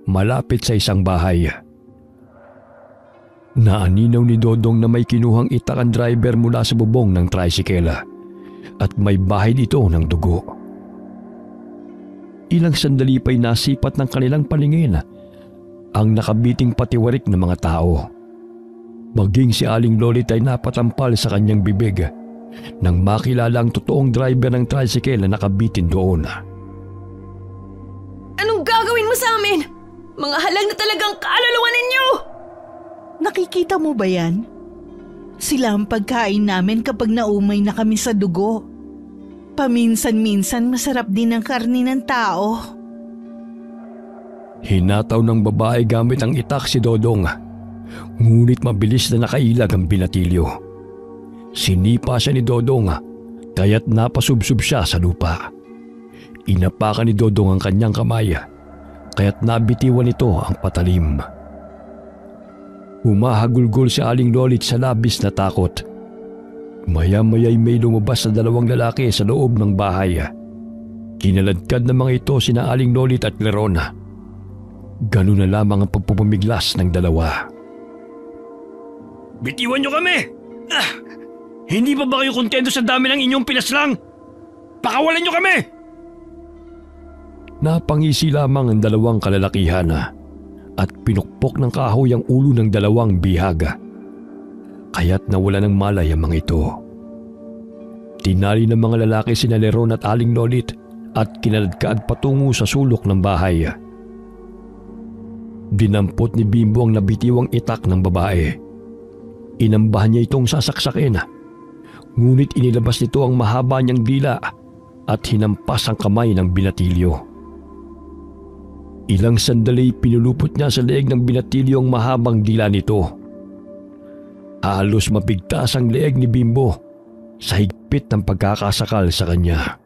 malapit sa isang bahay. Naaninaw ni Dodong na may kinuhang itak ang driver mula sa bubong ng tricycle at may bahay dito ng dugo. Ilang sandali pa'y nasipat ng kanilang paningin ang nakabiting patiwarik ng mga tao. Maging si Aling Lolit ay napatampal sa kanyang bibig nang makilala ang totoong driver ng tricycle na nakabitin doon. Anong gagawin mo sa amin? Mga halang na talagang kaluluwa ninyo! Nakikita mo ba yan? Sila ang pagkain namin kapag naumay na kami sa dugo. Paminsan-minsan masarap din ang karni ng tao. Hinataw ng babae gamit ang itak si Dodong. Ngunit mabilis na nakailag ang binatilyo. Sinipa siya ni Dodong kaya't napasubsob siya sa lupa. Inapakan ni Dodong ang kanyang kamay kaya't nabitiwan nito ang patalim. Humahagulgol si Aling Lolit sa labis na takot. Maya-maya'y may lumabas na dalawang lalaki sa loob ng bahay. Kinaladkad na mga ito sina Aling Lolit at Lerona. Ganun na lamang ang pagpupumiglas ng dalawa. Bitiwan niyo kami! Hindi pa ba kayo kontento sa dami ng inyong pinaslang? Pakawalan niyo kami! Napangisi lamang ang dalawang kalalakihan at pinukpok ng kahoy ang ulo ng dalawang bihag. Kaya't nawala ng malay ang mga ito. Tinali ng mga lalaki sina Leron at Aling Lolit at kinaladkad patungo sa sulok ng bahay. Dinampot ni Bimbo ang nabitiwang itak ng babae. Inambahan niya itong sasaksakin. Ngunit inilabas nito ang mahaba niyang dila at hinampas ang kamay ng binatilyo. Ilang sandali pinulupot niya sa leeg ng binatilyo ang mahabang dila nito. Halos mapigtas ang leeg ni Bimbo sa higpit ng pagkakasakal sa kanya.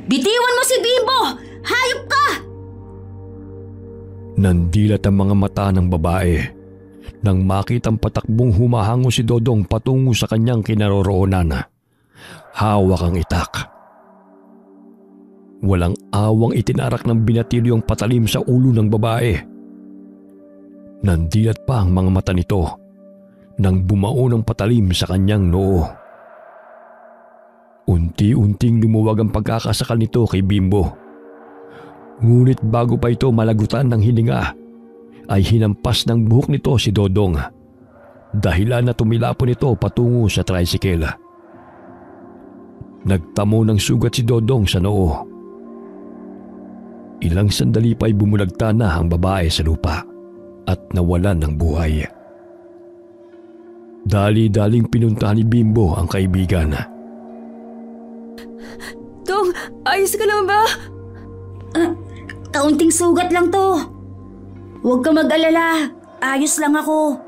Bitiwan mo si Bimbo! Hayop ka! Nandilat ang mga mata ng babae nang makitang patakbong humahango si Dodong patungo sa kanyang kinaroroonan. Hawak ang itak. Walang awang itinarak ng binatilyo ang patalim sa ulo ng babae. Nandilat pa ang mga mata nito nang bumao ng patalim sa kanyang noo. Unti-unting lumuwag ang pagkakasakal nito kay Bimbo. Ngunit bago pa ito malagutan ng hininga, ay hinampas ng buhok nito si Dodong, dahilan na tumilapon ito patungo sa tricycle. Nagtamo ng sugat si Dodong sa noo. Ilang sandali pa ay bumulagta na ang babae sa lupa at nawalan ng buhay. Dali-daling pinuntahan ni Bimbo ang kaibigan. Dong, ayos ka lang ba? Kaunting sugat lang to. Huwag ka mag-alala. Ayos lang ako.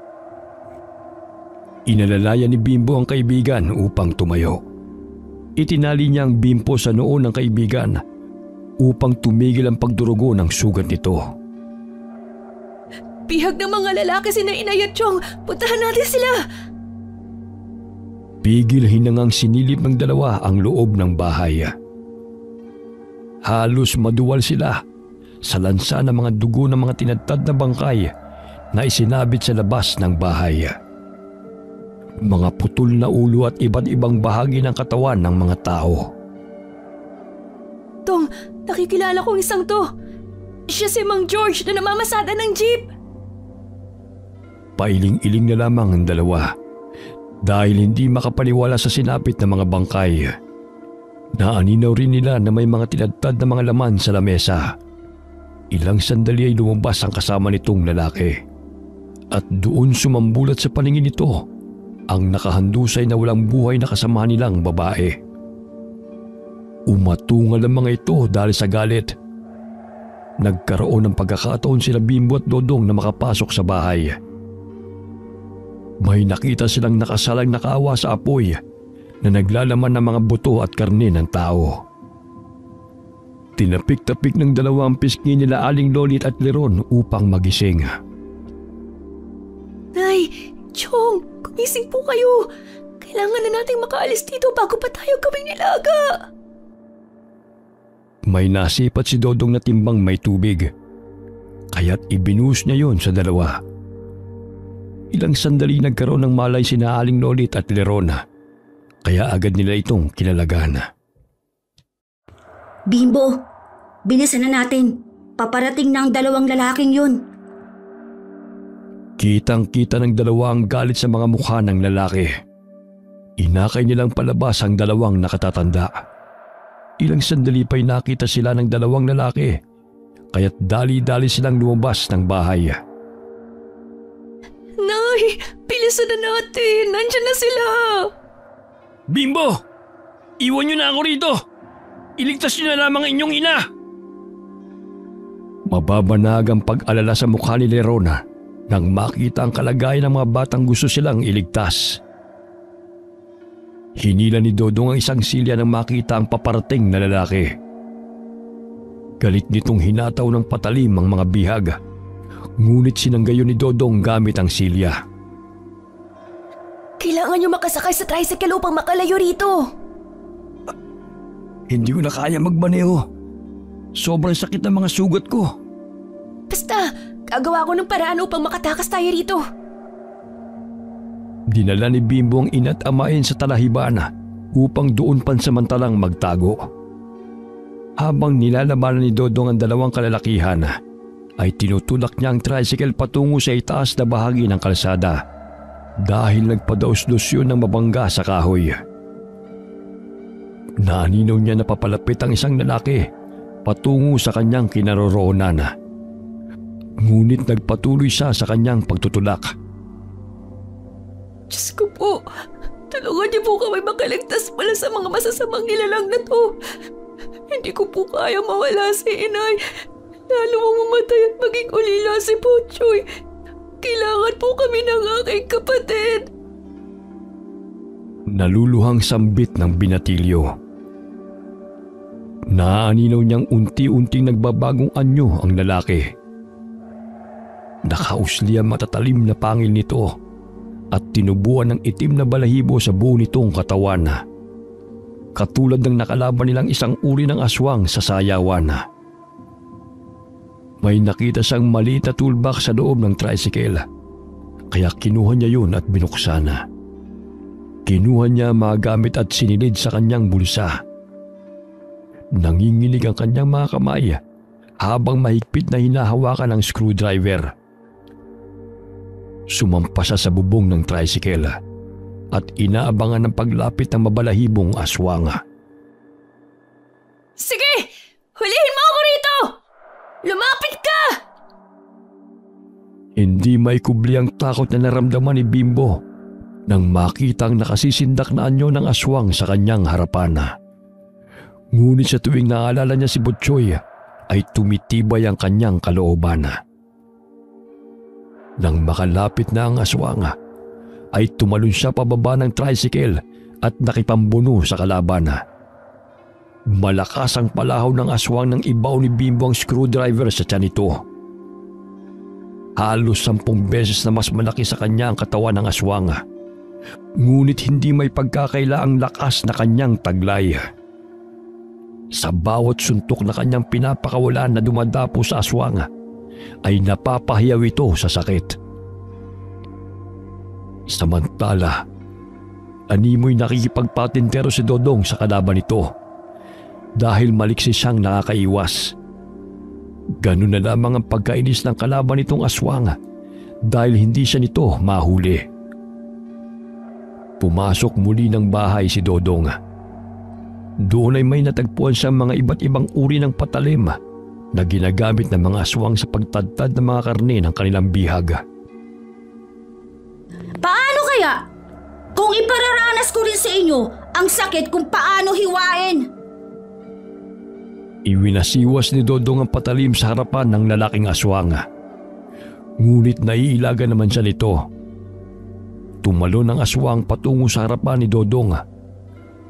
Inalalayan ni Bimbo ang kaibigan upang tumayo. Itinali niya ang bimpo sa noo ng kaibigan upang tumigil ang pagdurugo ng sugat nito. Bihag ng mga lalaki sina Inay at Chong. Puntahan natin sila. Pigil hinangang sinilip ng dalawa ang loob ng bahay. Halos maduwal sila sa lansa ng mga dugo ng mga tinadtad na bangkay na isinabit sa labas ng bahay. Mga putol na ulo at iba't ibang bahagi ng katawan ng mga tao. Tong, nakikilala kong isang to. Siya si Mang George na namamasada ng jeep. Pailing-iling na lamang ang dalawa dahil hindi makapaniwala sa sinapit ng mga bangkay. Naaninaw rin nila na may mga tinadtad na mga laman sa lamesa. Ilang sandali ay lumabas ang kasama nitong lalaki at doon sumambulat sa paningin nito ang nakahandusay na walang buhay na kasama nilang babae. Umatungal ang mga ito dahil sa galit. Nagkaroon ng pagkakataon sila Bimbo at Dodong na makapasok sa bahay. May nakita silang nakasalang nakaawa sa apoy na naglalaman ng mga buto at karne ng tao. Tinapik-tapik ng dalawang pisngi nila Aling Lolit at Leron upang magising. Nay, Chong, gumising po kayo. Kailangan na nating makaalis dito bago pa tayo gawing nilaga. May nasipat si Dodong na timbang may tubig, kaya't ibinuhos niya yon sa dalawa. Ilang sandali nagkaroon ng malay sina Aling Lolit at Leron, kaya agad nila itong kinalagan. Bimbo, bilisan na natin. Paparating na ang dalawang lalaking yun. Kitang-kita ng dalawa ang galit sa mga mukha ng lalaki. Inakay nilang palabas ang dalawang nakatatanda. Ilang sandali pa'y nakita sila ng dalawang lalaki, kaya't dali-dali silang lumabas ng bahay. Nay, bilisan na natin. Nandiyan na sila. Bimbo! Iwan niyo na ako rito! Iligtas niyo na lamang inyong ina! Mababanag ang pag-alala sa mukha ni Lerona nang makita ang kalagayan ng mga batang gusto silang iligtas. Hinila ni Dodong ang isang silya nang makita ang paparating na lalaki. Galit nitong hinataw ng patalim ang mga bihag, ngunit sinanggayon ni Dodong gamit ang silya. Kailangan niyo makasakay sa tricycle upang makalayo rito. Hindi ko na kaya magmaneho. Sobrang sakit ng mga sugat ko. Basta, gagawa ko ng paraan upang makatakas tayo rito. Dinala ni Bimbo ang ina't amain sa talahiban upang doon pansamantalang magtago. Habang nilalabanan ni Dodong ang dalawang kalalakihan, ay tinutulak niya ang tricycle patungo sa itaas na bahagi ng kalsada dahil nagpadaos-dos yun ng mabangga sa kahoy. Naaninaw niya na papalapit ang isang lalaki patungo sa kanyang kinaroroonan. Ngunit nagpatuloy siya sa kanyang pagtutulak. Diyos ko po, Tulungan niyo po kami makaligtas pala sa mga masasamang nilalang na to. Hindi ko po kaya mawala si inay. Lalo mo mamatay at maging ulila si Butchoy. Kailangan po kami ng aking kapatid. Naluluhang sambit ng binatilyo. Naaaninaw niyang unti-unting nagbabagong anyo ang lalaki. Nakausli ang matatalim na pangil nito at tinubuan ng itim na balahibo sa buo nitong katawan. Katulad ng nakalaban nilang isang uri ng aswang sa sayawan. May nakita siyang maliit na toolbox sa loob ng tricycle, kaya kinuha niya yun at binuksan. Kinuha niya mga gamit at sinilid sa kanyang bulsa. Nanginginig ang kanyang mga kamay habang mahigpit na hinahawakan ng screwdriver. Sumampa siya sa bubong ng tricycle at inaabangan ng paglapit ng mabalahibong aswang. Sige! Hulihin mo ako rito! Lumapit ka! Hindi may kubli ang takot na naramdaman ni Bimbo nang makitang nakasisindak na anyo ng aswang sa kanyang harapan. Ngunit sa tuwing naalala niya si Butchoy ay tumitibay ang kanyang kalooban. Nang makalapit na ang aswang ay tumalon siya pababa ng tricycle at nakipambuno sa kalaban. Malakas ang palahaw ng aswang nang ibaw ni Bimbo ang screwdriver sa tiyan nito. Halos 10 beses na mas malaki sa kanya ang katawan ng aswang. Ngunit hindi may pagkakaila ang lakas na kanyang taglay. Sa bawat suntok na kanyang pinapakawalan na dumadapo sa aswang ay napapahiyaw ito sa sakit. Samantala, animoy nakikipagpatintero si Dodong sa kalaban nito dahil maliksi siyang nakakaiwas. Ganun na lamang ang pagkainis ng kalaban nitong aswang dahil hindi siya nito mahuli. Pumasok muli ng bahay si Dodong. Doon ay may natagpuan siyang mga iba't ibang uri ng patalim na ginagamit ng mga aswang sa pagtadtad ng mga karne ng kanilang bihag. Paano kaya? Kung ipararanas ko rin sa inyo ang sakit kung paano hiwain. Iwinasiwas ni Dodong ang patalim sa harapan ng lalaking aswang. Ngunit naiilaga naman siya nito. Tumalon ang aswang patungo sa harapan ni Dodong,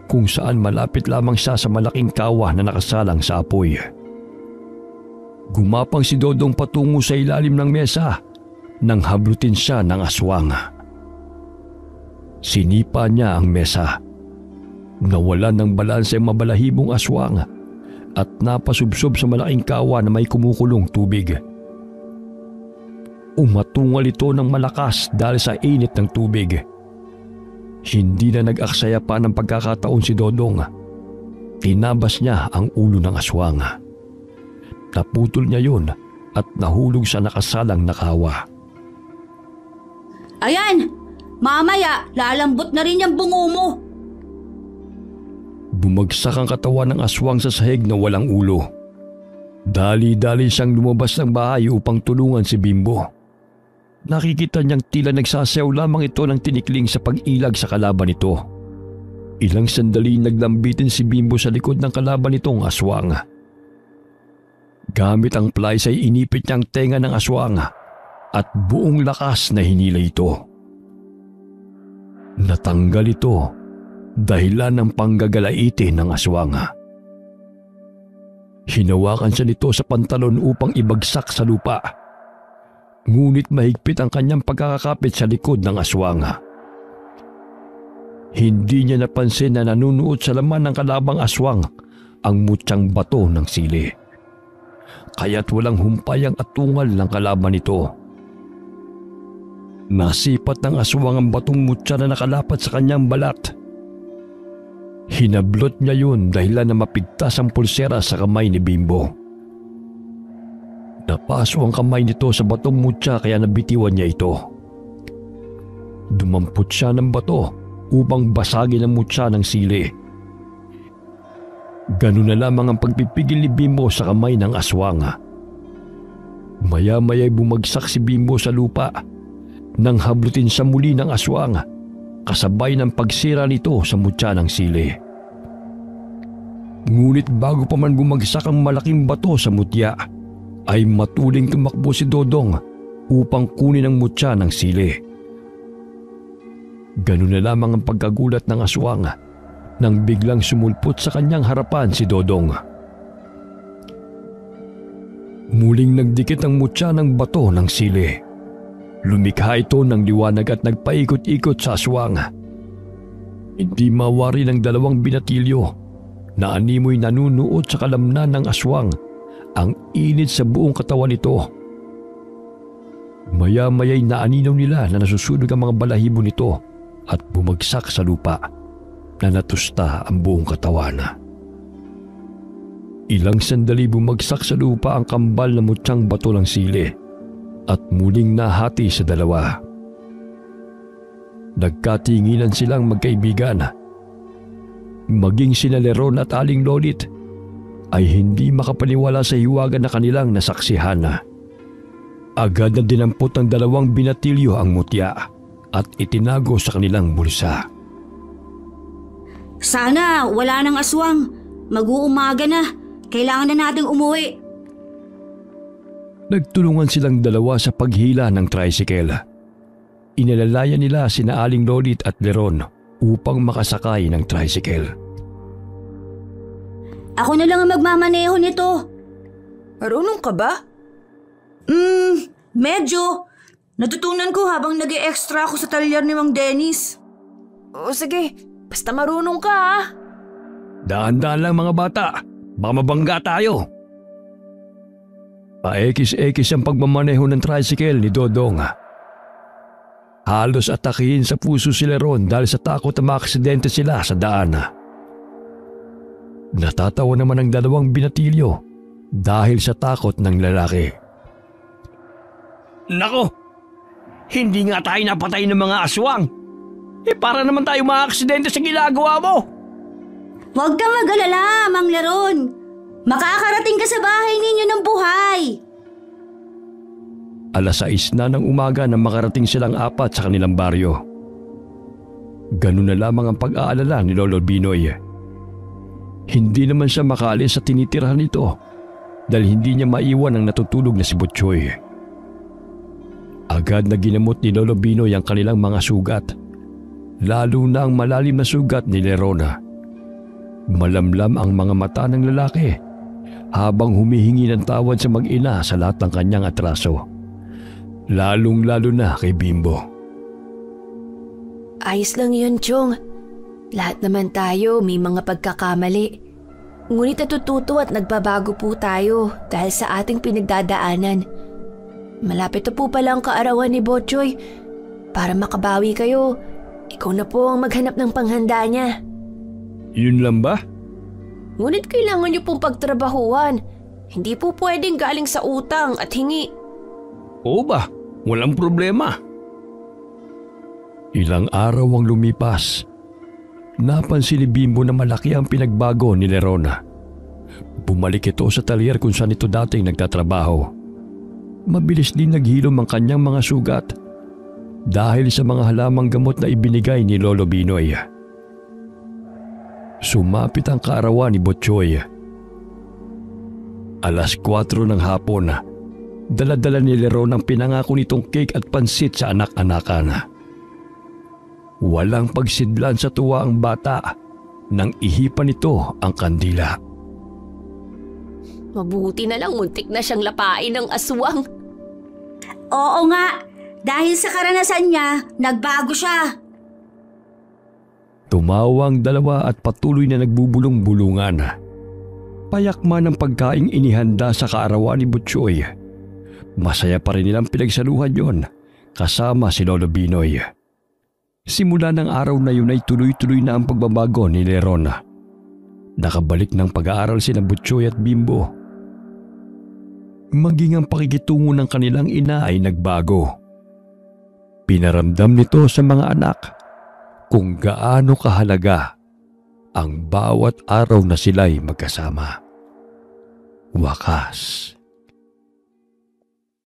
kung saan malapit lamang siya sa malaking kawa na nakasalang sa apoy. Gumapang si Dodong patungo sa ilalim ng mesa nang hablutin siya ng aswang. Sinipa niya ang mesa. Nawalan ng balanse ang mabalahibong aswang at napasubsob sa malaking kawa na may kumukulong tubig. Umatungal ito ng malakas dahil sa init ng tubig. Hindi na nag-aksaya pa ng pagkakataon si Dodong. Tinabas niya ang ulo ng aswang. Naputol niya yun at nahulog sa nakasalang na kawa. Ayan! Mamaya, lalambot na rin yung bungo mo. Bumagsak ang katawan ng aswang sa sahig na walang ulo. Dali-dali siyang lumabas ng bahay upang tulungan si Bimbo. Nakikita niyang tila nagsasayaw lamang ito ng tinikling sa pag-ilag sa kalaban nito. Ilang sandali naglambitin si Bimbo sa likod ng kalaban nitong aswang. Gamit ang plies ay inipit niya ang tenga ng aswang at buong lakas na hinila ito. Natanggal ito dahilan ng panggagalaiti ng aswang. Hinawakan siya nito sa pantalon upang ibagsak sa lupa. Ngunit mahigpit ang kanyang pagkakakapit sa likod ng aswang. Hindi niya napansin na nanunuot sa laman ng kalabang aswang ang mutyang bato ng sili. Kaya't walang humpay ang atungal ng kalaban nito. Nasipat ng aswang ang batong mutya na nakalapat sa kanyang balat. Hinablot niya yun dahilan na mapigtas ang pulsera sa kamay ni Bimbo. Napaso ang kamay nito sa batong mutya kaya nabitiwan niya ito. Dumampot siya ng bato upang basagin ang mutya ng sili. Ganun na lamang ang pagpipigil ni Bimbo sa kamay ng aswang. Maya-maya'y bumagsak si Bimbo sa lupa nang hablutin siya muli ng aswang kasabay ng pagsira nito sa mutya ng sili. Ngunit bago pa man bumagsak ang malaking bato sa mutya, ay matuling tumakbo si Dodong upang kunin ang mutya ng sili. Ganun na lamang ang pagkagulat ng aswang nang biglang sumulpot sa kanyang harapan si Dodong. Muling nagdikit ang mutya ng bato ng sili. Lumikha ito ng liwanag at nagpaikot-ikot sa aswang. Hindi mawari ng dalawang binatilyo na animoy nanunuot sa kalamnan ng aswang ang init sa buong katawan nito. Maya-maya'y naaninaw nila na nasusunog ang mga balahibo nito at bumagsak sa lupa na natusta ang buong katawan. Ilang sandali bumagsak sa lupa ang kambal na mutyang bato ng sili at muling nahati sa dalawa. Nagkatinginan silang magkaibigan. Maging sina Leron at Aling Lolit ay hindi makapaniwala sa hiwaga na kanilang nasaksihan. Agad na dinampot ng dalawang binatilyo ang mutya at itinago sa kanilang bulsa. Sana wala nang aswang. Mag-uumaga na. Kailangan na nating umuwi. Nagtulungan silang dalawa sa paghila ng tricycle. Inalalayan nila sina Aling Lolit at Leron upang makasakay ng tricycle. Ako na lang ang magmamaneho nito. Marunong ka ba? Medyo. Natutunan ko habang nag-e-extra ako sa talyer ni Mang Dennis. O sige, basta marunong ka ha. Daan-daan lang mga bata. Baka mabangga tayo. Paekis-ekis ang pagmamaneho ng tricycle ni Dodong. Halos atakihin sa puso si Leron dahil sa takot na maaksidente sila sa daan. Natatawa naman ang dalawang binatilyo dahil sa takot ng lalaki. Nako! Hindi nga tayo napatay ng mga aswang. Para naman tayo maaksidente sa ginagawa mo. Huwag kang mag-alala, Mang Leron. Makakarating ka sa bahay ninyo ng buhay. 6:00 na ng umaga nang makarating silang apat sa kanilang baryo. Ganun na lamang ang pag-aalala ni Lolo Binoy. Hindi naman siya makaalis sa tinitirahan nito dahil hindi niya maiwan ang natutulog na si Butchoy. Agad na ginamot ni Lolo Binoy ang kanilang mga sugat, lalo na ang malalim na sugat ni Lerona. Malamlam ang mga mata ng lalaki habang humihingi ng tawad sa mag-ina sa lahat ng kanyang atraso, lalong-lalo na kay Bimbo. Ayos lang yun, Chong. Lahat naman tayo may mga pagkakamali. Ngunit natututo at nagbabago po tayo dahil sa ating pinagdadaanan. Malapit na po pala ang kaarawan ni Botchoy. Para makabawi kayo, ikaw na po ang maghanap ng panghanda niya. Yun lang ba? Ngunit kailangan niyo pong pagtrabahuan. Hindi po pwedeng galing sa utang at hingi. Oo ba? Walang problema. Ilang araw ang lumipas. Napansin ni Bimbo na malaki ang pinagbago ni Lerona. Bumalik ito sa talyer kung saan ito dating nagtatrabaho. Mabilis din naghilom ang kanyang mga sugat dahil sa mga halamang gamot na ibinigay ni Lolo Binoy. Sumapit ang kaarawan ni Butchoy. 4:00 ng hapon, dala-dala ni Leron ang pinangako nitong cake at pansit sa anak-anakan. Walang pagsidlan sa tuwa ang bata nang ihipan nito ang kandila. Mabuti na lang muntik na siyang lapain ng aswang. Oo nga, dahil sa karanasan niya, nagbago siya. Tumawang dalawa at patuloy na nagbubulong-bulungan. Payak man ang pagkaing inihanda sa kaarawan ni Butchoy. Masaya pa rin nilang pinagsaluhan yon kasama si Lolo Binoy. Simula ng araw na yun ay tuloy-tuloy na ang pagbabago ni Leron. Nakabalik ng pag-aaral sina Butchoy at Bimbo. Maging ang pakikitungo ng kanilang ina ay nagbago. Pinaramdam nito sa mga anak kung gaano kahalaga ang bawat araw na sila'y magkasama. Wakas.